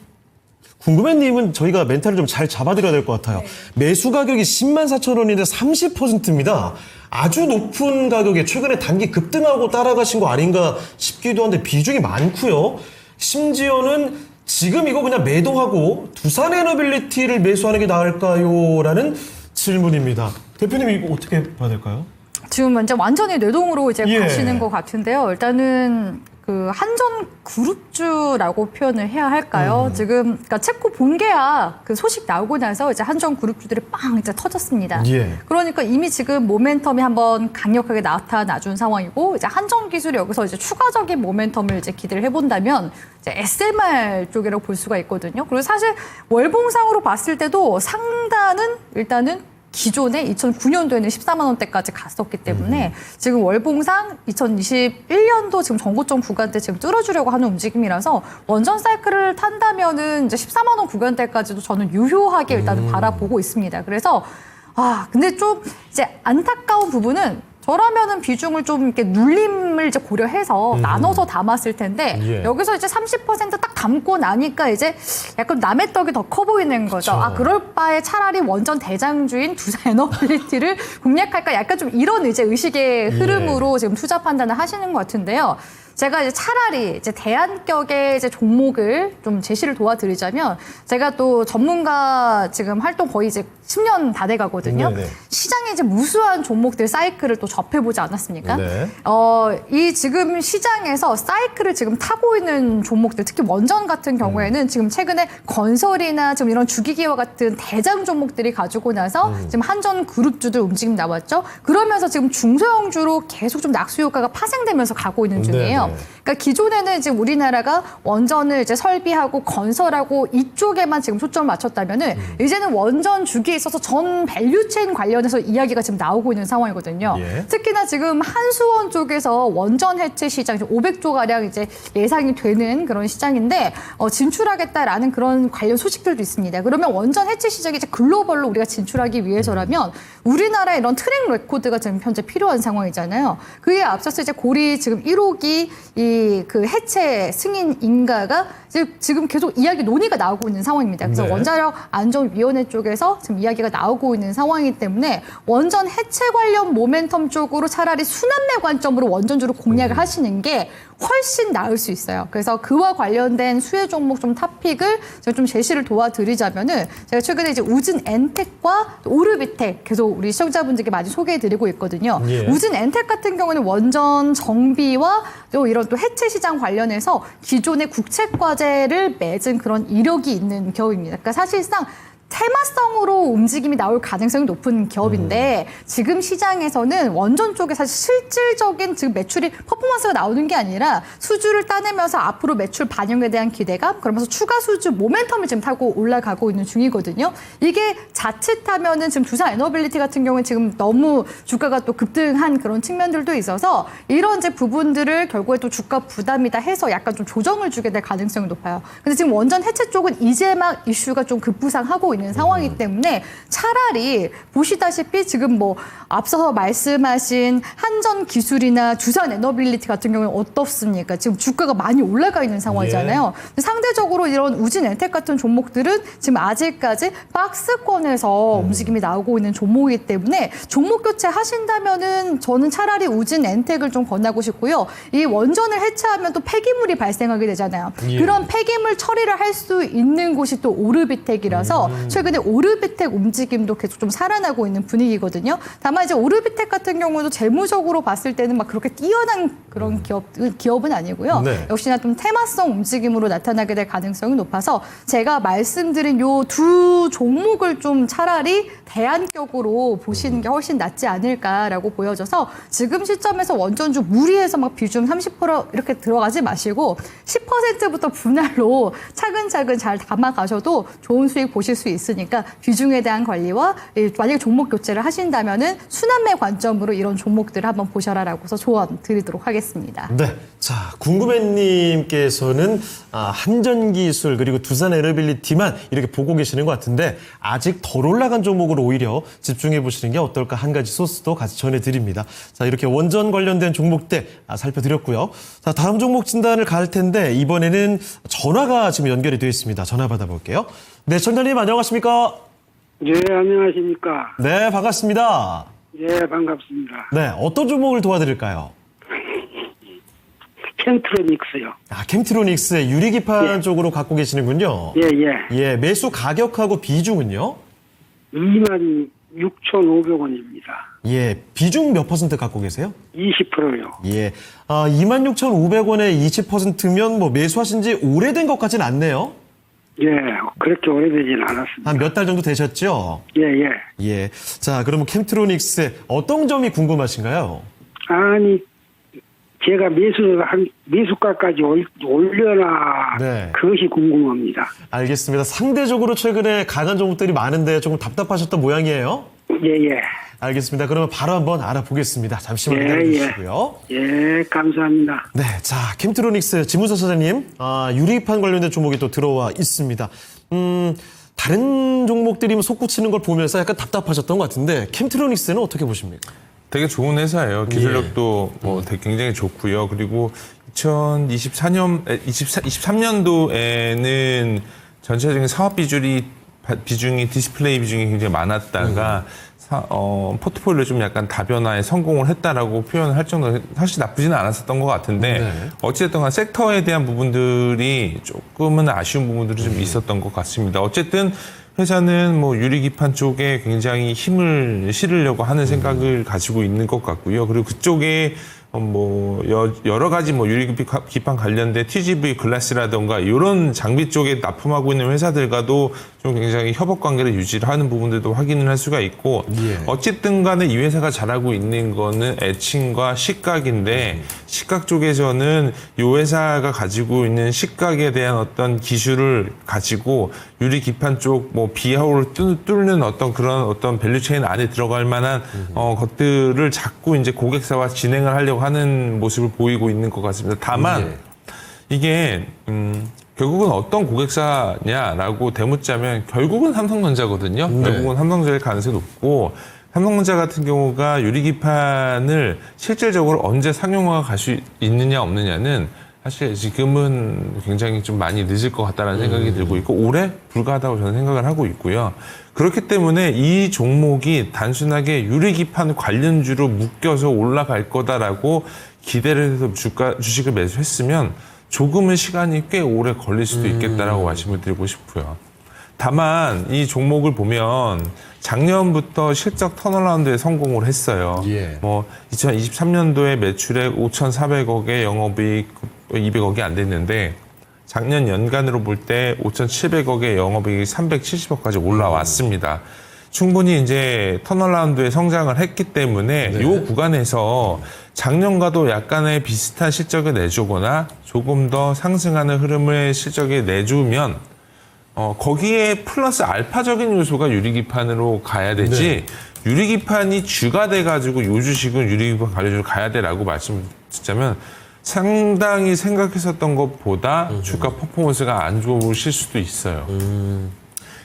궁금해님은 저희가 멘탈을 좀 잘 잡아드려야 될 것 같아요. 매수 가격이 104,000원인데 30%입니다. 아주 높은 가격에 최근에 단기 급등하고 따라가신 거 아닌가 싶기도 한데 비중이 많고요. 심지어는 지금 이거 그냥 매도하고 두산에너빌리티를 매수하는 게 나을까요? 라는 질문입니다. 대표님 이거 어떻게 봐야 될까요? 지금 이제 완전히 뇌동으로 이제 예. 가시는 것 같은데요. 일단은 그 한전 그룹주라고 표현을 해야 할까요? 지금 그러니까 챕코 본계야 그 소식 나오고 나서 이제 한전 그룹주들이 빵 이제 터졌습니다. 예. 그러니까 이미 지금 모멘텀이 한번 강력하게 나타나준 상황이고 이제 한전 기술이 여기서 이제 추가적인 모멘텀을 이제 기대를 해본다면 이제 SMR 쪽이라고 볼 수가 있거든요. 그리고 사실 월봉상으로 봤을 때도 상단은 일단은 기존에 2009년도에는 14만 원대까지 갔었기 때문에 지금 월봉상 2021년도 지금 전고점 구간대 지금 뚫어주려고 하는 움직임이라서 원전 사이클을 탄다면은 이제 14만 원 구간대까지도 저는 유효하게 일단은 바라보고 있습니다. 그래서 근데 좀 이제 안타까운 부분은 저라면은 비중을 좀 이렇게 눌림을 이제 고려해서 나눠서 담았을 텐데 여기서 이제 30%딱 담고 나니까 이제 약간 남의 떡이 더 커 보이는 거죠. 그럴 바에 차라리 원전 대장주인 두산에너빌리티를 공략할까 약간 좀 이런 이제 의식의 흐름으로 지금 투자 판단을 하시는 것 같은데요. 제가 이제 차라리 이제 대안격의 이제 종목을 좀 제시를 도와드리자면 제가 또 전문가 지금 활동 거의 이제 10년 다 돼 가거든요. 시장에 이제 무수한 종목들 사이클을 또 접해보지 않았습니까? 이 지금 시장에서 사이클을 지금 타고 있는 종목들, 특히 원전 같은 경우에는 지금 최근에 건설이나 지금 이런 주기기와 같은 대장 종목들이 가지고 나서 지금 한전 그룹주들 움직임 나왔죠. 그러면서 지금 중소형주로 계속 좀 낙수 효과가 파생되면서 가고 있는 중이에요. 그러니까 기존에는 이제 우리나라가 원전을 이제 설비하고 건설하고 이쪽에만 지금 초점을 맞췄다면은 이제는 원전 주기에 있어서 전 밸류체인 관련해서 이야기가 지금 나오고 있는 상황이거든요. 예. 특히나 지금 한수원 쪽에서 원전 해체 시장 500조 가량 이제 예상이 되는 그런 시장인데 진출하겠다라는 그런 관련 소식들도 있습니다. 그러면 원전 해체 시장에 이제 글로벌로 우리가 진출하기 위해서라면 우리나라의 이런 트랙 레코드가 지금 현재 필요한 상황이잖아요. 그에 앞서서 이제 고리 지금 1호기 이 그 해체 승인 인가가 지금 계속 이야기 논의가 나오고 있는 상황입니다. 그래서 네. 원자력 안전위원회 쪽에서 지금 이야기가 나오고 있는 상황이기 때문에 원전 해체 관련 모멘텀 쪽으로 차라리 순환매 관점으로 원전주를 공략을 하시는 게 훨씬 나을 수 있어요. 그래서 그와 관련된 수혜 종목 좀 탑픽을 제가 좀 제시를 도와드리자면은 제가 최근에 이제 우진 엔텍과 오르비텍 계속 우리 시청자분들께 많이 소개해드리고 있거든요. 예. 우진 엔텍 같은 경우는 원전 정비와 또 이런 또 해체 시장 관련해서 기존의 국채과제를 맺은 그런 이력이 있는 기업입니다. 그러니까 사실상 테마성으로 움직임이 나올 가능성이 높은 기업인데 지금 시장에서는 원전 쪽에 사실 실질적인 지금 매출이 퍼포먼스가 나오는 게 아니라 수주를 따내면서 앞으로 매출 반영에 대한 기대감 그러면서 추가 수주 모멘텀을 지금 타고 올라가고 있는 중이거든요. 이게 자칫하면은 지금 두산 에너빌리티 같은 경우는 지금 너무 주가가 또 급등한 그런 측면들도 있어서 이런 이제 부분들을 결국에 또 주가 부담이다 해서 약간 좀 조정을 주게 될 가능성이 높아요. 근데 지금 원전 해체 쪽은 이제 막 이슈가 좀 급부상하고 있는 상황이기 때문에 차라리 보시다시피 지금 뭐 앞서서 말씀하신 한전 기술이나 두산 에너빌리티 같은 경우는 어떻습니까? 지금 주가가 많이 올라가 있는 상황이잖아요. 근데 상대적으로 이런 우진 엔텍 같은 종목들은 지금 아직까지 박스권에서 움직임이 나오고 있는 종목이기 때문에 종목 교체 하신다면은 저는 차라리 우진 엔텍을 좀 권하고 싶고요. 이 원전을 해체하면 또 폐기물이 발생하게 되잖아요. 예. 그런 폐기물 처리를 할 수 있는 곳이 또 오르비텍이라서 최근에 오르비텍 움직임도 계속 좀 살아나고 있는 분위기거든요. 다만 이제 오르비텍 같은 경우도 재무적으로 봤을 때는 막 그렇게 뛰어난 그런 기업은 아니고요. 네. 역시나 좀 테마성 움직임으로 나타나게 될 가능성이 높아서 제가 말씀드린 요 두 종목을 좀 차라리 대안격으로 보시는 게 훨씬 낫지 않을까라고 보여져서 지금 시점에서 원전주 무리해서 막 비중 30% 이렇게 들어가지 마시고 10%부터 분할로 차근차근 잘 담아가셔도 좋은 수익 보실 수 있으니까 비중에 대한 관리와 만약에 종목 교체를 하신다면은 순환매 관점으로 이런 종목들을 한번 보셔라라고서 조언 드리도록 하겠습니다. 네. 자, 궁금해님께서는 한전기술 그리고 두산 에너빌리티만 이렇게 보고 계시는 것 같은데 아직 덜 올라간 종목으로 오히려 집중해 보시는 게 어떨까 한 가지 소스도 같이 전해드립니다. 자, 이렇게 원전 관련된 종목들 살펴드렸고요. 자, 다음 종목 진단을 갈 텐데 이번에는 전화가 지금 연결이 되어 있습니다. 전화 받아볼게요. 네, 청자님 안녕하십니까? 네, 안녕하십니까. 네, 반갑습니다. 예, 반갑습니다. 네, 어떤 종목을 도와드릴까요? 캠트로닉스요. 캠트로닉스의 유리기판 예. 쪽으로 갖고 계시는군요. 예, 예. 예, 매수 가격하고 비중은요? 26,500원입니다. 예, 비중 몇 퍼센트 갖고 계세요? 20%요. 예, 26,500원에 20%면 뭐 매수하신 지 오래된 것 같진 않네요. 예, 그렇게 오래되진 않았습니다. 한 몇 달 정도 되셨죠? 예, 예. 예. 자, 그러면 캠트로닉스의 어떤 점이 궁금하신가요? 아니, 제가 매수가까지 올려나 네. 그것이 궁금합니다. 알겠습니다. 상대적으로 최근에 강한 종목들이 많은데 조금 답답하셨던 모양이에요? 예, 예. 알겠습니다. 그러면 바로 한번 알아보겠습니다. 잠시만 예, 기다려주시고요. 예, 감사합니다. 네, 자, 캠트로닉스 지문서 사장님, 유리판 관련된 종목이 또 들어와 있습니다. 다른 종목들이 솟구치는 걸 보면서 약간 답답하셨던 것 같은데 캠트로닉스는 어떻게 보십니까? 되게 좋은 회사예요. 기술력도 뭐 되게 굉장히 좋고요. 그리고 2023년도에는 전체적인 사업 비중이 디스플레이 비중이 굉장히 많았다가 포트폴리오 좀 약간 다변화에 성공을 했다라고 표현을 할 정도로 사실 나쁘지는 않았었던 것 같은데 네. 어쨌든 간 섹터에 대한 부분들이 조금은 아쉬운 부분들이 좀 있었던 것 같습니다. 어쨌든 회사는 뭐 유리기판 쪽에 굉장히 힘을 실으려고 하는 생각을 가지고 있는 것 같고요. 그리고 그쪽에 여러 가지 유리기판 관련된 TGV 글라스라든가 이런 장비 쪽에 납품하고 있는 회사들과도 좀 굉장히 협업 관계를 유지를 하는 부분들도 확인을 할 수가 있고 어쨌든 간에 이 회사가 잘하고 있는 거는 에칭과 식각인데 식각 쪽에서는 이 회사가 가지고 있는 식각에 대한 어떤 기술을 가지고 유리기판 쪽 비하호를 뚫는 그런 밸류체인 안에 들어갈 만한 것들을 자꾸 이제 고객사와 진행을 하려고 하는 모습을 보이고 있는 것 같습니다. 다만 이게 결국은 어떤 고객사냐라고 되묻자면 결국은 삼성전자거든요. 결국은 삼성전자일 가능성이 높고 삼성전자 같은 경우가 유리기판을 실질적으로 언제 상용화가 갈 수 있느냐 없느냐는 사실 지금은 굉장히 좀 많이 늦을 것 같다는 생각이 들고 있고 올해 불가하다고 저는 생각을 하고 있고요. 그렇기 때문에 이 종목이 단순하게 유리기판 관련주로 묶여서 올라갈 거다라고 기대를 해서 주식을 매수했으면 조금은 시간이 꽤 오래 걸릴 수도 있겠다라고 말씀을 드리고 싶고요. 다만 이 종목을 보면 작년부터 실적 턴어라운드에 성공을 했어요. 2023년도에 매출액 5,400억에 영업이익 200억이 안 됐는데 작년 연간으로 볼 때 5,700억에 영업이익이 370억까지 올라왔습니다. 충분히 이제 턴어라운드에 성장을 했기 때문에 이 구간에서 작년과도 약간의 비슷한 실적을 내주거나 조금 더 상승하는 흐름의 실적을 내주면 거기에 플러스 알파적인 요소가 유리기판으로 가야 되지 유리기판이 주가 돼가지고 요 주식은 유리기판 관련주로 가야 돼라고 말씀드리자면 상당히 생각했었던 것보다 주가 퍼포먼스가 안 좋으실 수도 있어요.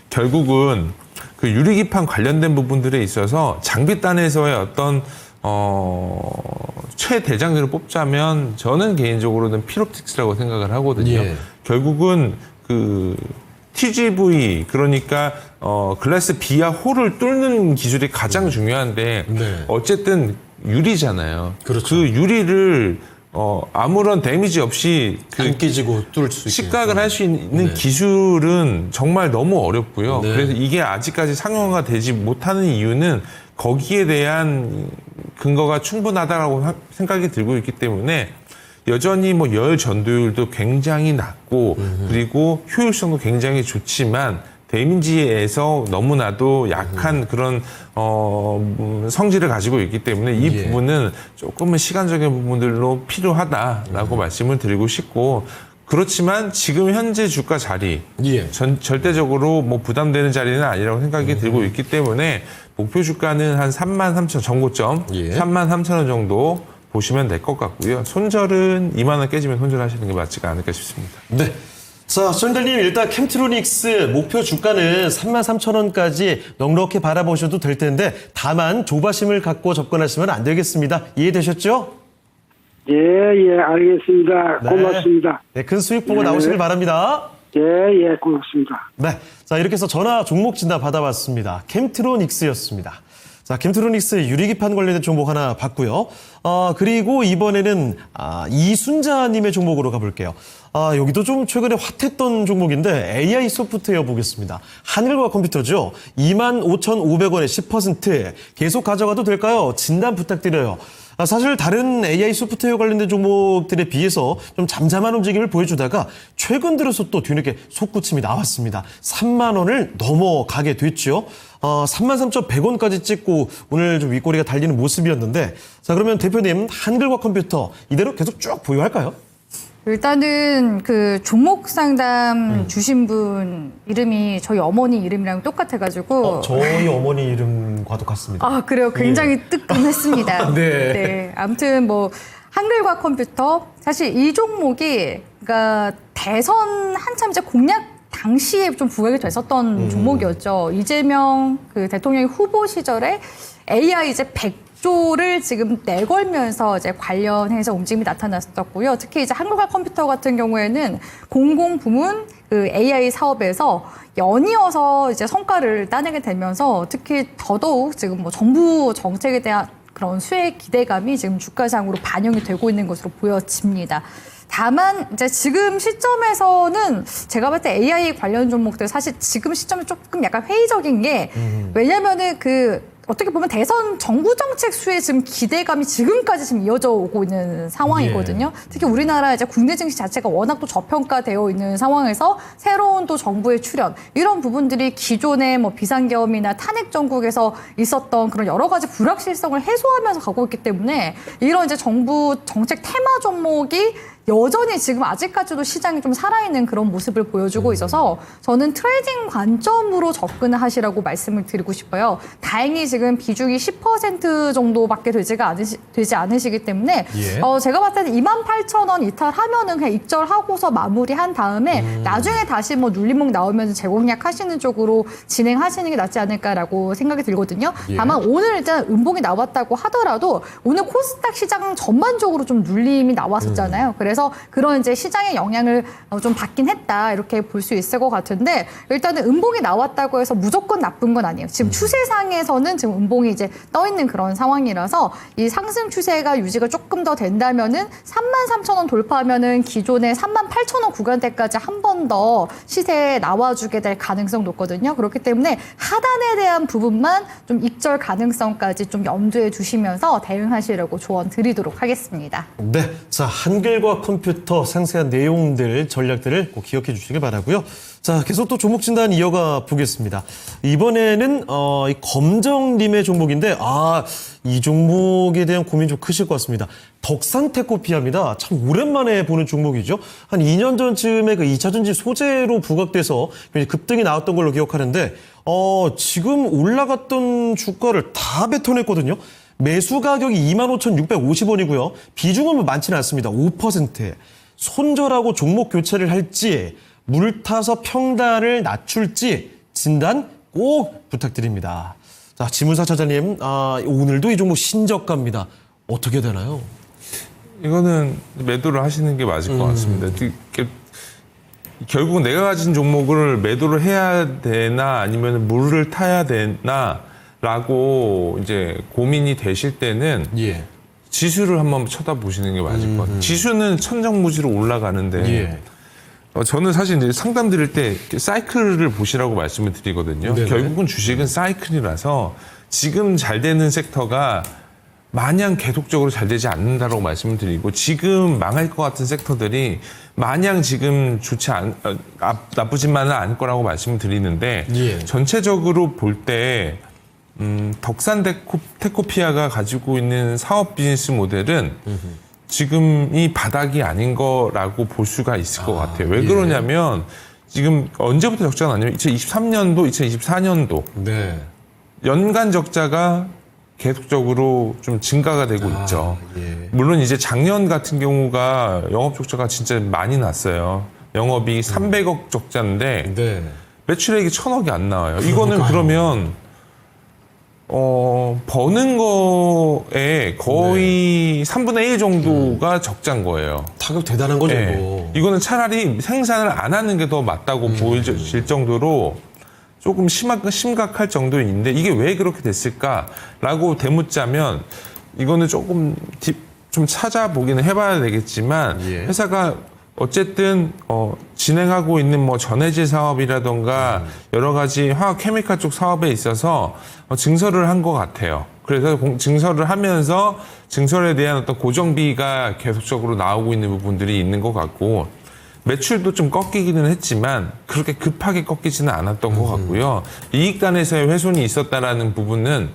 결국은 그 유리기판 관련된 부분들에 있어서 장비단에서의 어떤 최대장들을 뽑자면 저는 개인적으로는 피롭틱스라고 생각을 하거든요. 결국은 그 TGV 그러니까 글라스 비하 홀을 뚫는 기술이 가장 중요한데 어쨌든 유리잖아요. 그 유리를 아무런 데미지 없이 안 깨지고 뚫을 수 있게 식각을 할 수 있는 기술은 정말 너무 어렵고요. 그래서 이게 아직까지 상용화가 되지 못하는 이유는 거기에 대한 근거가 충분하다라고 생각이 들고 있기 때문에 여전히 열 전도율도 굉장히 낮고 그리고 효율성도 굉장히 좋지만 데미지에서 너무나도 약한 그런 성질을 가지고 있기 때문에 이 부분은 조금은 시간적인 부분들로 필요하다라고 말씀을 드리고 싶고 그렇지만 지금 현재 주가 자리 절대적으로 부담되는 자리는 아니라고 생각이 들고 있기 때문에 목표 주가는 한 33,000 정고점 33,000원 정도 보시면 될 것 같고요. 손절은 2만 원 깨지면 손절하시는 게 맞지가 않을까 싶습니다. 네. 자, 시청자님 일단 캠트로닉스 목표 주가는 33,000원까지 넉넉히 바라보셔도 될 텐데 다만 조바심을 갖고 접근하시면 안 되겠습니다. 이해되셨죠? 예, 알겠습니다. 고맙습니다. 네, 큰 수익 보고 나오시길 바랍니다. 예, 고맙습니다. 네, 자 이렇게 해서 전화 종목 진단 받아봤습니다. 캠트로닉스였습니다. 자, 캠트로닉스 유리기판 관련된 종목 하나 봤고요. 그리고 이번에는 이순자님의 종목으로 가볼게요. 여기도 좀 최근에 핫했던 종목인데 AI 소프트웨어 보겠습니다. 한글과 컴퓨터죠. 25,500원에 10% 계속 가져가도 될까요? 진단 부탁드려요. 사실 다른 AI 소프트웨어 관련된 종목들에 비해서 좀 잠잠한 움직임을 보여주다가 최근 들어서 또 뒤늦게 솟구침이 나왔습니다. 3만 원을 넘어가게 됐죠. 33,100원까지 찍고 오늘 좀 윗꼬리가 달리는 모습이었는데 자 그러면 대표님 한글과 컴퓨터 이대로 계속 쭉 보유할까요? 일단은 그 종목 상담 주신 분 이름이 저희 어머니 이름이랑 똑같아가지고 저희 어머니 이름과도 같습니다. 그래요? 굉장히 뜨끔했습니다. 네. 아무튼 한글과 컴퓨터 사실 이 종목이 그러니까 대선 한참 이제 공약 당시에 좀 부각이 됐었던 종목이었죠. 이재명 그 대통령 후보 시절에 AI 이제 100조를 지금 내걸면서 이제 관련해서 움직임이 나타났었고요. 특히 이제 한국과 컴퓨터 같은 경우에는 공공부문 그 AI 사업에서 연이어서 이제 성과를 따내게 되면서 특히 더더욱 지금 정부 정책에 대한 그런 수혜 기대감이 지금 주가상으로 반영이 되고 있는 것으로 보여집니다. 다만 이제 지금 시점에서는 제가 봤을 때 AI 관련 종목들 사실 지금 시점은 조금 약간 회의적인 게 왜냐면은 어떻게 보면 대선 정부 정책 수에 지금 기대감이 지금까지 지금 이어져 오고 있는 상황이거든요. 특히 우리나라 이제 국내 증시 자체가 워낙 또 저평가되어 있는 상황에서 새로운 또 정부의 출현 이런 부분들이 기존의 뭐 비상계엄이나 탄핵 정국에서 있었던 그런 여러 가지 불확실성을 해소하면서 가고 있기 때문에 이런 이제 정부 정책 테마 종목이 여전히 지금 아직까지도 시장이 좀 살아있는 그런 모습을 보여주고 있어서 저는 트레이딩 관점으로 접근을 하시라고 말씀을 드리고 싶어요. 다행히 지금 비중이 10% 정도밖에 되지 않으시기 때문에 제가 봤을 때는 28,000원 이탈하면은 그냥 익절하고서 마무리한 다음에 나중에 다시 뭐 눌림목 나오면 재공략 하시는 쪽으로 진행하시는 게 낫지 않을까라고 생각이 들거든요. 다만 오늘 일단 음봉이 나왔다고 하더라도 오늘 코스닥 시장 전반적으로 좀 눌림이 나왔었잖아요. 그래서 그런 이제 시장의 영향을 좀 받긴 했다 이렇게 볼 수 있을 것 같은데 일단은 음봉이 나왔다고 해서 무조건 나쁜 건 아니에요. 지금 추세상에서는 지금 음봉이 이제 떠 있는 그런 상황이라서 이 상승 추세가 유지가 조금 더 된다면은 33,000원 돌파하면은 기존의 38,000원 구간대까지 한 번 더 시세에 나와주게 될 가능성 높거든요. 그렇기 때문에 하단에 대한 부분만 좀 익절 가능성까지 좀 염두에 두시면서 대응하시려고 조언 드리도록 하겠습니다. 네, 자 한글과 컴퓨터 상세한 내용들, 전략들을 꼭 기억해 주시길 바라고요. 자, 계속 또 종목 진단 이어가 보겠습니다. 이번에는 이 검정림의 종목인데 이 종목에 대한 고민 좀 크실 것 같습니다. 덕산테코피아입니다. 참 오랜만에 보는 종목이죠. 한 2년 전쯤에 그 2차전지 소재로 부각돼서 급등이 나왔던 걸로 기억하는데 지금 올라갔던 주가를 다 뱉어냈거든요. 매수 가격이 25,650원이고요. 비중은 많지는 않습니다. 5%. 손절하고 종목 교체를 할지 물 타서 평단을 낮출지 진단 꼭 부탁드립니다. 자, 지문사 차장님, 오늘도 이 종목 신저가입니다. 어떻게 되나요? 이거는 매도를 하시는 게 맞을 것 같습니다. 결국은 내가 가진 종목을 매도를 해야 되나 아니면 물을 타야 되나 라고 이제 고민이 되실 때는 지수를 한번 쳐다보시는 게 맞을 것 같아요. 지수는 천정무지로 올라가는데 저는 사실 이제 상담 드릴 때 사이클을 보시라고 말씀을 드리거든요. 네네. 결국은 주식은 사이클이라서 지금 잘 되는 섹터가 마냥 계속적으로 잘 되지 않는다라고 말씀을 드리고 지금 망할 것 같은 섹터들이 마냥 지금 나쁘지만은 않을 거라고 말씀을 드리는데 전체적으로 볼 때 덕산테코피아가 가지고 있는 사업 비즈니스 모델은 지금이 바닥이 아닌 거라고 볼 수가 있을 것 같아요. 왜 그러냐면 지금 언제부터 적자가 나냐면 2023년도, 2024년도 연간 적자가 계속적으로 좀 증가가 되고 있죠. 물론 이제 작년 같은 경우가 영업 적자가 진짜 많이 났어요. 영업이 300억 적자인데 매출액이 1,000억이 안 나와요. 이거는 그러면 버는 거에 거의 3분의 1 정도가 적자인 거예요. 타격 대단한 거죠. 이거는 차라리 생산을 안 하는 게 더 맞다고 보여질 정도로 조금 심각할 정도인데 이게 왜 그렇게 됐을까라고 되묻자면 이거는 조금 좀 찾아보기는 해봐야 되겠지만 회사가 어쨌든 진행하고 있는 뭐 전해질 사업이라던가 여러 가지 화학 케미칼 쪽 사업에 있어서 증설을 한 것 같아요. 그래서 증설을 하면서 증설에 대한 어떤 고정비가 계속적으로 나오고 있는 부분들이 있는 것 같고 매출도 좀 꺾이기는 했지만 그렇게 급하게 꺾이지는 않았던 것 같고요. 이익단에서의 훼손이 있었다라는 부분은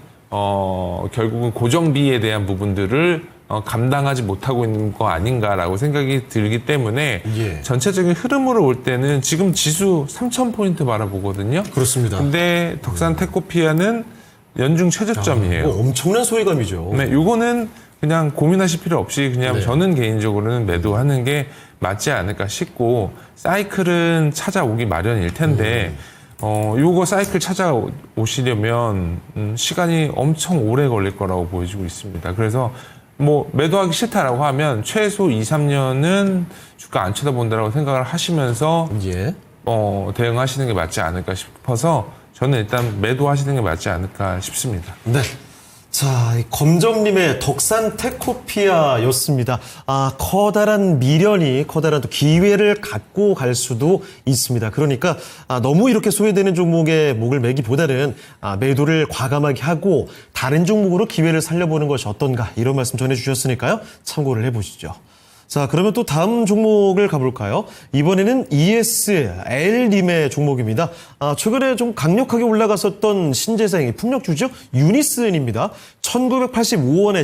결국은 고정비에 대한 부분들을 감당하지 못하고 있는 거 아닌가라고 생각이 들기 때문에 전체적인 흐름으로 볼 때는 지금 지수 3,000포인트 바라보거든요. 그렇습니다. 근데 덕산테코피아는 연중 최저점이에요. 엄청난 소외감이죠. 네, 요거는 그냥 고민하실 필요 없이 그냥 저는 개인적으로는 매도하는 게 맞지 않을까 싶고 사이클은 찾아오기 마련일 텐데 요거 사이클 찾아오시려면 시간이 엄청 오래 걸릴 거라고 보여지고 있습니다. 그래서 뭐 매도하기 싫다라고 하면 최소 2, 3년은 주가 안 쳐다본다라고 생각을 하시면서 대응하시는 게 맞지 않을까 싶어서 저는 일단 매도하시는 게 맞지 않을까 싶습니다. 네. 자, 검정님의 덕산 테코피아였습니다. 커다란 미련이 커다란 또 기회를 갖고 갈 수도 있습니다. 그러니까 너무 이렇게 소외되는 종목에 목을 매기보다는 매도를 과감하게 하고 다른 종목으로 기회를 살려보는 것이 어떤가 이런 말씀 전해주셨으니까요. 참고를 해보시죠. 자, 그러면 또 다음 종목을 가볼까요? 이번에는 ESL님의 종목입니다. 최근에 좀 강력하게 올라갔었던 신재생 풍력주죠? 유니슨입니다. 1985원에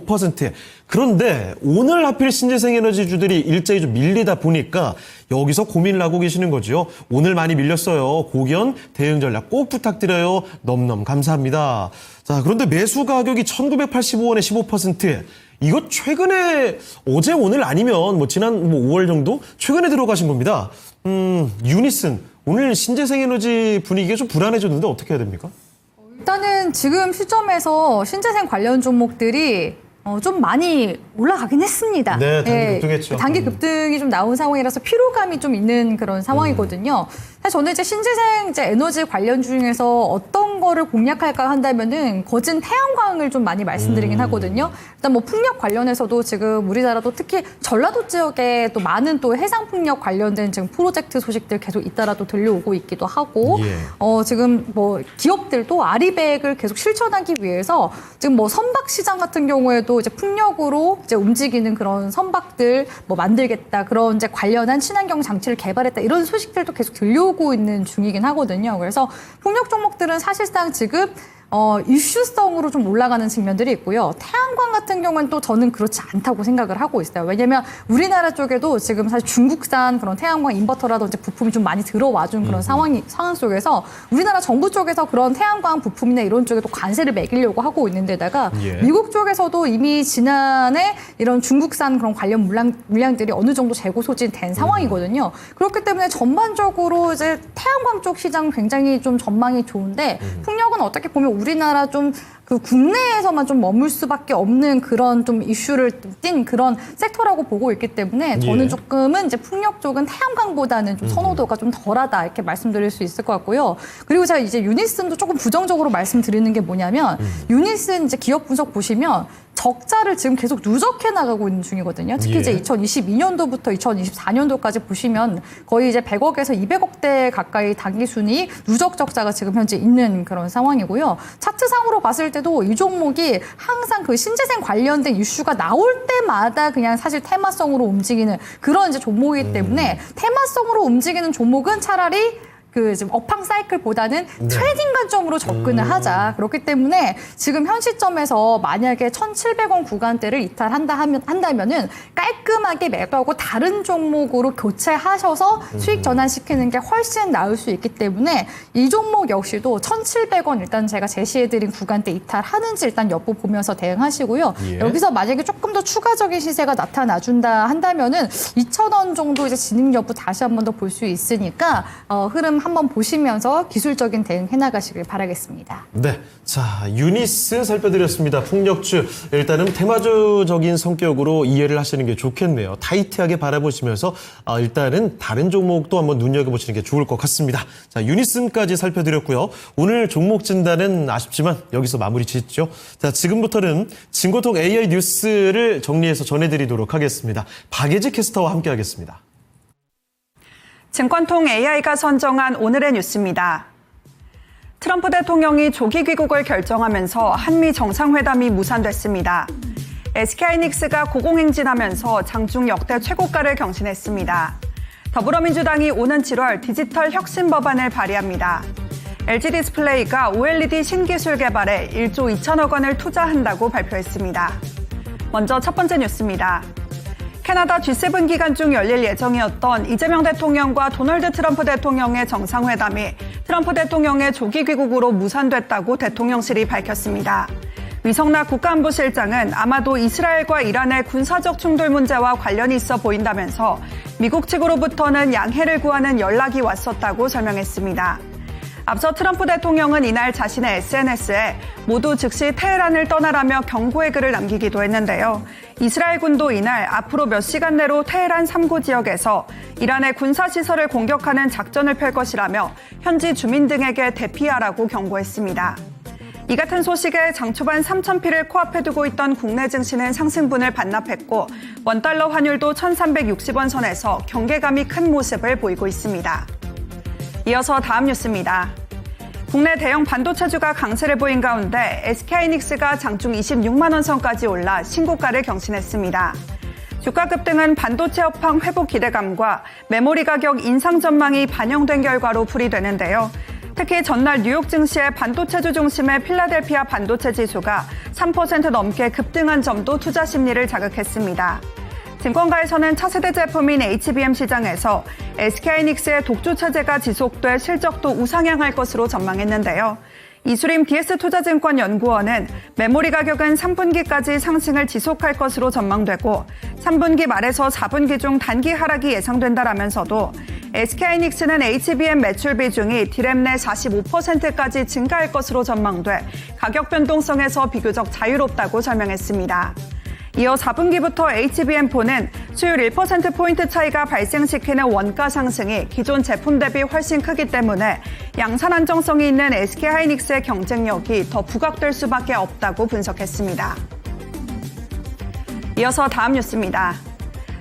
15%. 그런데 오늘 하필 신재생 에너지주들이 일자리 좀 밀리다 보니까 여기서 고민을 하고 계시는 거죠. 오늘 많이 밀렸어요. 고견 대응 전략 꼭 부탁드려요. 넘넘 감사합니다. 자, 그런데 매수 가격이 1985원에 15%. 이거 최근에 어제 오늘 아니면 지난 5월 정도 최근에 들어가신 겁니다. 유니슨 오늘 신재생 에너지 분위기가 좀 불안해졌는데 어떻게 해야 됩니까? 일단은 지금 시점에서 신재생 관련 종목들이 좀 많이 올라가긴 했습니다. 네, 단기 급등했죠. 단기 급등이 좀 나온 상황이라서 피로감이 좀 있는 그런 상황이거든요. 사실 저는 이제 신재생 에너지 관련 중에서 어떤 거를 공략할까 한다면은 거진 태양광을 좀 많이 말씀드리긴 하거든요. 일단 뭐 풍력 관련해서도 지금 우리나라도 특히 전라도 지역에 또 많은 또 해상 풍력 관련된 지금 프로젝트 소식들 계속 잇따라 또 들려오고 있기도 하고, 지금 뭐 기업들도 아리백을 계속 실천하기 위해서 지금 뭐 선박 시장 같은 경우에도 이제 풍력으로 이제 움직이는 그런 선박들 뭐 만들겠다, 그런 이제 관련한 친환경 장치를 개발했다, 이런 소식들도 계속 들려오고 있는 중이긴 하거든요. 그래서 풍력 종목들은 사실상 지금 이슈성으로 좀 올라가는 측면들이 있고요. 태양광 같은 경우는 또 저는 그렇지 않다고 생각을 하고 있어요. 왜냐면 우리나라 쪽에도 지금 사실 중국산 그런 태양광 인버터라든지 부품이 좀 많이 들어와준 그런 상황 속에서 우리나라 정부 쪽에서 그런 태양광 부품이나 이런 쪽에 또 관세를 매기려고 하고 있는 데다가 미국 쪽에서도 이미 지난해 이런 중국산 그런 관련 물량들이 어느 정도 재고 소진된 상황이거든요. 그렇기 때문에 전반적으로 이제 태양광 쪽 시장 굉장히 좀 전망이 좋은데 풍력은 어떻게 보면 우리나라 좀 그 국내에서만 좀 머물 수밖에 없는 그런 좀 이슈를 띈 그런 섹터라고 보고 있기 때문에 저는 조금은 이제 풍력 쪽은 태양광보다는 좀 선호도가 좀 덜하다 이렇게 말씀드릴 수 있을 것 같고요. 그리고 제가 이제 유니슨도 조금 부정적으로 말씀드리는 게 뭐냐면 유니슨 이제 기업 분석 보시면 적자를 지금 계속 누적해 나가고 있는 중이거든요. 특히 이제 2022년도부터 2024년도까지 보시면 거의 이제 100억에서 200억대 가까이 단기 순이익 누적 적자가 지금 현재 있는 그런 상황이고요. 차트상으로 봤을 때도 이 종목이 항상 그 신재생 관련된 이슈가 나올 때마다 그냥 사실 테마성으로 움직이는 그런 이제 종목이기 때문에 테마성으로 움직이는 종목은 차라리 그 지금 업황 사이클보다는 트레이딩 관점으로 접근을 하자. 그렇기 때문에 지금 현 시점에서 만약에 1,700원 구간대를 한다면은 깔끔하게 매도하고 다른 종목으로 교체하셔서 수익 전환시키는 게 훨씬 나을 수 있기 때문에 이 종목 역시도 1,700원 일단 제가 제시해드린 구간대 이탈하는지 일단 엿보면서 대응하시고요. 여기서 만약에 조금 더 추가적인 시세가 나타나준다 한다면은 2,000원 정도 이제 진입 여부 다시 한 번 더 볼 수 있으니까 흐름 한번 보시면서 기술적인 대응 해나가시길 바라겠습니다. 네, 자 유니스 살펴드렸습니다. 풍력주 일단은 테마주적인 성격으로 이해를 하시는 게 좋겠네요. 타이트하게 바라보시면서 일단은 다른 종목도 한번 눈여겨보시는 게 좋을 것 같습니다. 자 유니스까지 살펴드렸고요. 오늘 종목 진단은 아쉽지만 여기서 마무리 짓죠. 자 지금부터는 진고통 AI 뉴스를 정리해서 전해드리도록 하겠습니다. 박예지 캐스터와 함께하겠습니다. 증권통 AI가 선정한 오늘의 뉴스입니다. 트럼프 대통령이 조기 귀국을 결정하면서 한미 정상회담이 무산됐습니다. SK하이닉스가 고공행진하면서 장중 역대 최고가를 경신했습니다. 더불어민주당이 오는 7월 디지털 혁신 법안을 발의합니다. LG디스플레이가 OLED 신기술 개발에 1조 2천억 원을 투자한다고 발표했습니다. 먼저 첫 번째 뉴스입니다. 캐나다 G7 기간 중 열릴 예정이었던 이재명 대통령과 도널드 트럼프 대통령의 정상회담이 트럼프 대통령의 조기 귀국으로 무산됐다고 대통령실이 밝혔습니다. 위성락 국가안보실장은 아마도 이스라엘과 이란의 군사적 충돌 문제와 관련이 있어 보인다면서 미국 측으로부터는 양해를 구하는 연락이 왔었다고 설명했습니다. 앞서 트럼프 대통령은 이날 자신의 SNS에 모두 즉시 테헤란을 떠나라며 경고의 글을 남기기도 했는데요. 이스라엘군도 이날 앞으로 몇 시간 내로 테헤란 3구 지역에서 이란의 군사시설을 공격하는 작전을 펼 것이라며 현지 주민 등에게 대피하라고 경고했습니다. 이 같은 소식에 장 초반 3,000피를 코앞에 두고 있던 국내 증시는 상승분을 반납했고 원달러 환율도 1,360원 선에서 경계감이 큰 모습을 보이고 있습니다. 이어서 다음 뉴스입니다. 국내 대형 반도체주가 강세를 보인 가운데 SK하이닉스가 장중 26만 원 선까지 올라 신고가를 경신했습니다. 주가 급등은 반도체 업황 회복 기대감과 메모리 가격 인상 전망이 반영된 결과로 풀이되는데요. 특히 전날 뉴욕 증시의 반도체주 중심의 필라델피아 반도체 지수가 3% 넘게 급등한 점도 투자 심리를 자극했습니다. 증권가에서는 차세대 제품인 HBM 시장에서 SK하이닉스의 독주 체제가 지속돼 실적도 우상향할 것으로 전망했는데요. 이수림 DS투자증권 연구원은 메모리 가격은 3분기까지 상승을 지속할 것으로 전망되고 3분기 말에서 4분기 중 단기 하락이 예상된다라면서도 SK하이닉스는 HBM 매출 비중이 디램 내 45%까지 증가할 것으로 전망돼 가격 변동성에서 비교적 자유롭다고 설명했습니다. 이어 4분기부터 HBM4는 수율 1%포인트 차이가 발생시키는 원가 상승이 기존 제품 대비 훨씬 크기 때문에 양산 안정성이 있는 SK하이닉스의 경쟁력이 더 부각될 수밖에 없다고 분석했습니다. 이어서 다음 뉴스입니다.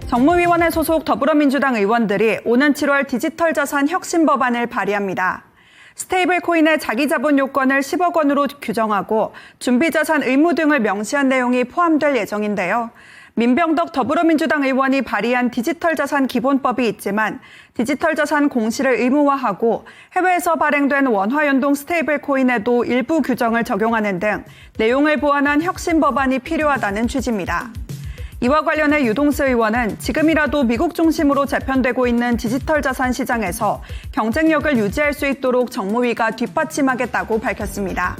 정무위원회 소속 더불어민주당 의원들이 오는 7월 디지털 자산 혁신 법안을 발의합니다. 스테이블 코인의 자기 자본 요건을 10억 원으로 규정하고 준비자산 의무 등을 명시한 내용이 포함될 예정인데요. 민병덕 더불어민주당 의원이 발의한 디지털 자산 기본법이 있지만 디지털 자산 공시를 의무화하고 해외에서 발행된 원화 연동 스테이블 코인에도 일부 규정을 적용하는 등 내용을 보완한 혁신 법안이 필요하다는 취지입니다. 이와 관련해 유동수 의원은 지금이라도 미국 중심으로 재편되고 있는 디지털 자산 시장에서 경쟁력을 유지할 수 있도록 정무위가 뒷받침하겠다고 밝혔습니다.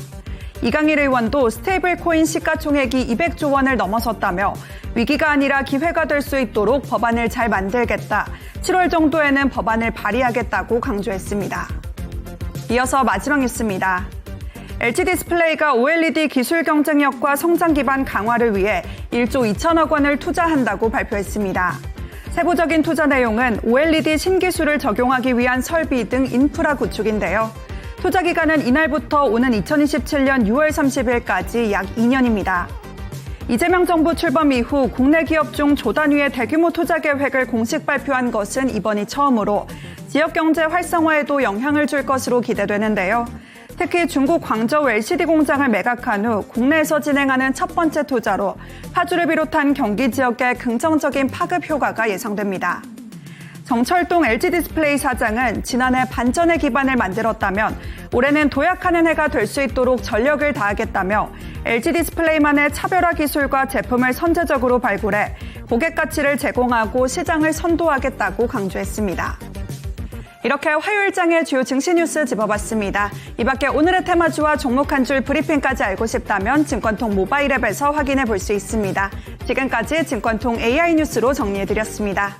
이강일 의원도 스테이블 코인 시가총액이 200조 원을 넘어섰다며 위기가 아니라 기회가 될 수 있도록 법안을 잘 만들겠다. 7월 정도에는 법안을 발의하겠다고 강조했습니다. 이어서 마지막 뉴스입니다. LG디스플레이가 OLED 기술 경쟁력과 성장 기반 강화를 위해 1조 2천억 원을 투자한다고 발표했습니다. 세부적인 투자 내용은 OLED 신기술을 적용하기 위한 설비 등 인프라 구축인데요. 투자 기간은 이날부터 오는 2027년 6월 30일까지 약 2년입니다. 이재명 정부 출범 이후 국내 기업 중 조 단위의 대규모 투자 계획을 공식 발표한 것은 이번이 처음으로 지역 경제 활성화에도 영향을 줄 것으로 기대되는데요. 특히 중국 광저우 LCD 공장을 매각한 후 국내에서 진행하는 첫 번째 투자로 파주를 비롯한 경기 지역의 긍정적인 파급 효과가 예상됩니다. 정철동 LG디스플레이 사장은 지난해 반전의 기반을 만들었다면 올해는 도약하는 해가 될 수 있도록 전력을 다하겠다며 LG디스플레이만의 차별화 기술과 제품을 선제적으로 발굴해 고객 가치를 제공하고 시장을 선도하겠다고 강조했습니다. 이렇게 화요일장의 주요 증시 뉴스 짚어봤습니다. 이 밖에 오늘의 테마주와 종목 한 줄 브리핑까지 알고 싶다면 증권통 모바일 앱에서 확인해 볼 수 있습니다. 지금까지 증권통 AI 뉴스로 정리해드렸습니다.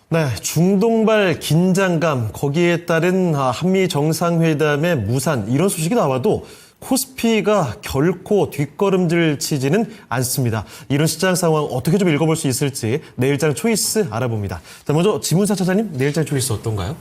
네, 중동발 긴장감, 거기에 따른 한미 정상회담의 무산, 이런 소식이 나와도 코스피가 결코 뒷걸음질 치지는 않습니다. 이런 시장 상황 어떻게 좀 읽어볼 수 있을지 내일장 초이스 알아봅니다. 자, 먼저 지문사 차장님, 내일장 초이스 어떤가요?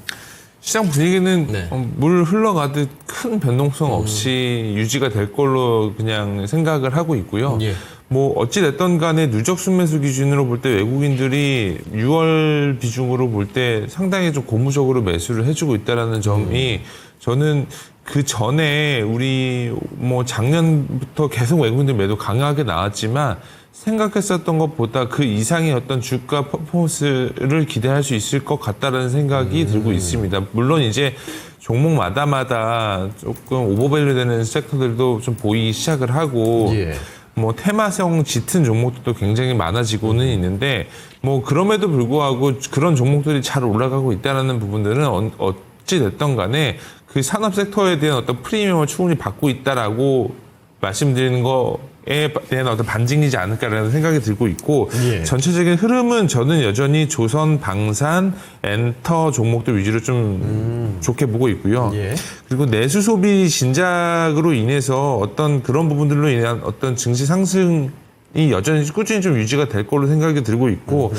시장 분위기는 네. 물 흘러가듯 큰 변동성 없이 유지가 될 걸로 그냥 생각을 하고 있고요. 예. 뭐 어찌됐든 간에 누적 순매수 기준으로 볼 때 외국인들이 6월 비중으로 볼 때 상당히 좀 고무적으로 매수를 해주고 있다는 점이 저는 그 전에 우리 뭐 작년부터 계속 외국인들 매도 강하게 나왔지만 생각했었던 것보다 그 이상의 어떤 주가 퍼포먼스를 기대할 수 있을 것 같다라는 생각이 들고 있습니다. 물론 이제 종목마다 조금 오버밸류 되는 섹터들도 좀 보이기 시작을 하고 예. 뭐 테마성 짙은 종목들도 굉장히 많아지고는 있는데 뭐 그럼에도 불구하고 그런 종목들이 잘 올라가고 있다는 부분들은 어찌 됐던 간에 그 산업 섹터에 대한 어떤 프리미엄을 충분히 받고 있다라고 말씀드리는 거에 대한 어떤 반증이지 않을까라는 생각이 들고 있고 예. 전체적인 흐름은 저는 여전히 조선, 방산, 엔터 종목들 위주로 좀 좋게 보고 있고요. 예. 그리고 내수 소비 진작으로 인해서 어떤 그런 부분들로 인한 어떤 증시 상승 이 여전히 꾸준히 좀 유지가 될 걸로 생각이 들고 있고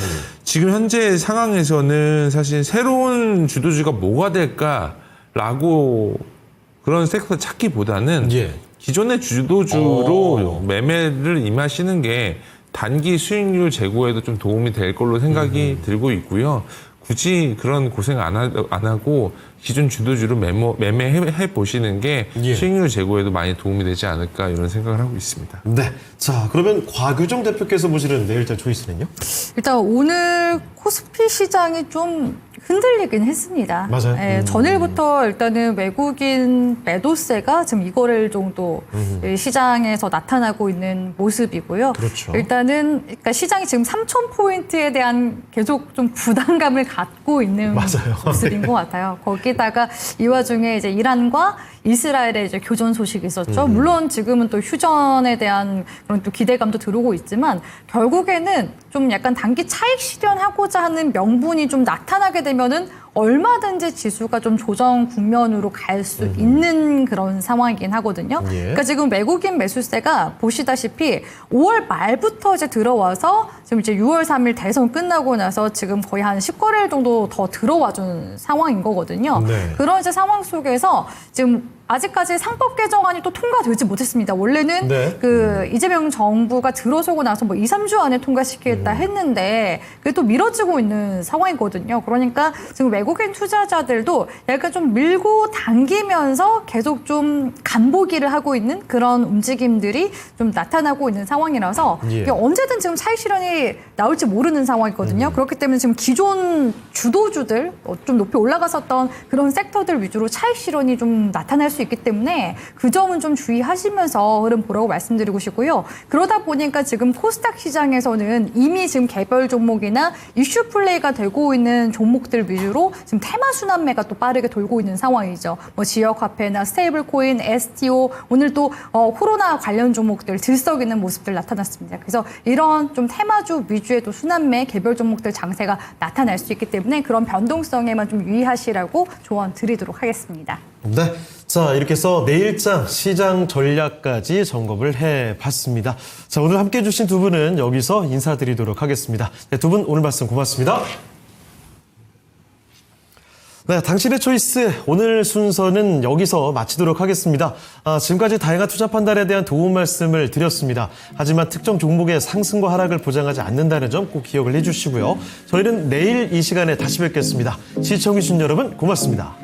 지금 현재 상황에서는 사실 새로운 주도주가 뭐가 될까라고 그런 섹터 찾기보다는 예. 기존의 주도주로 매매를 임하시는 게 단기 수익률 제고에도 좀 도움이 될 걸로 생각이 들고 있고요. 굳이 그런 고생 안 하고 기존 주도주로 매매해 보시는 게 예. 수익률 제고에도 많이 도움이 되지 않을까 이런 생각을 하고 있습니다. 네. 자, 그러면 곽유정 대표께서 보시는 내일장 초이스는요? 일단 오늘 코스피 시장이 좀 흔들리긴 했습니다. 맞아요. 예, 전일부터 일단은 외국인 매도세가 지금 2거래일 정도 시장에서 나타나고 있는 모습이고요. 그렇죠. 일단은 그러니까 시장이 지금 3,000포인트에 대한 계속 좀 부담감을 갖고 있는 맞아요. 모습인 것 같아요. 거기다가 이 와중에 이제 이란과 이스라엘의 이제 교전 소식이 있었죠. 물론 지금은 또 휴전에 대한 그런 또 기대감도 들어오고 있지만 결국에는 좀 약간 단기 차익 실현하고자 하는 명분이 좀 나타나게 되면은 얼마든지 지수가 좀 조정 국면으로 갈 수 있는 그런 상황이긴 하거든요. 예. 그러니까 지금 외국인 매수세가 보시다시피 5월 말부터 이제 들어와서 지금 이제 6월 3일 대선 끝나고 나서 지금 거의 한 10거래일 정도 더 들어와 준 상황인 거거든요. 네. 그런 이제 상황 속에서 지금 아직까지 상법 개정안이 또 통과되지 못했습니다. 원래는 네. 그 이재명 정부가 들어서고 나서 뭐 2, 3주 안에 통과시키겠다 했는데 그게 또 미뤄지고 있는 상황이거든요. 그러니까 지금 외국인 투자자들도 약간 좀 밀고 당기면서 계속 좀 간보기를 하고 있는 그런 움직임들이 좀 나타나고 있는 상황이라서 예. 이게 언제든 지금 차익 실현이 나올지 모르는 상황이거든요. 그렇기 때문에 지금 기존 주도주들 좀 높이 올라갔었던 그런 섹터들 위주로 차익 실현이 좀 나타날 수 있기 때문에 그 점은 좀 주의하시면서 흐름 보라고 말씀드리고 싶고요. 그러다 보니까 지금 코스닥 시장에서는 이미 지금 개별 종목이나 이슈 플레이가 되고 있는 종목들 위주로 지금 테마 순환매가 또 빠르게 돌고 있는 상황이죠. 뭐 지역 화폐나 스테이블 코인, STO, 오늘 또 코로나 관련 종목들 들썩 있는 모습들 나타났습니다. 그래서 이런 좀 테마주 위주의 또 순환매 개별 종목들 장세가 나타날 수 있기 때문에 그런 변동성에만 좀 유의하시라고 조언 드리도록 하겠습니다. 네. 자, 이렇게 해서 내일장 시장 전략까지 점검을 해봤습니다. 자, 오늘 함께 해주신 두 분은 여기서 인사드리도록 하겠습니다. 네, 두 분 오늘 말씀 고맙습니다. 네, 당신의 초이스 오늘 순서는 여기서 마치도록 하겠습니다. 지금까지 다양한 투자 판단에 대한 도움 말씀을 드렸습니다. 하지만 특정 종목의 상승과 하락을 보장하지 않는다는 점 꼭 기억을 해주시고요. 저희는 내일 이 시간에 다시 뵙겠습니다. 시청해주신 여러분 고맙습니다.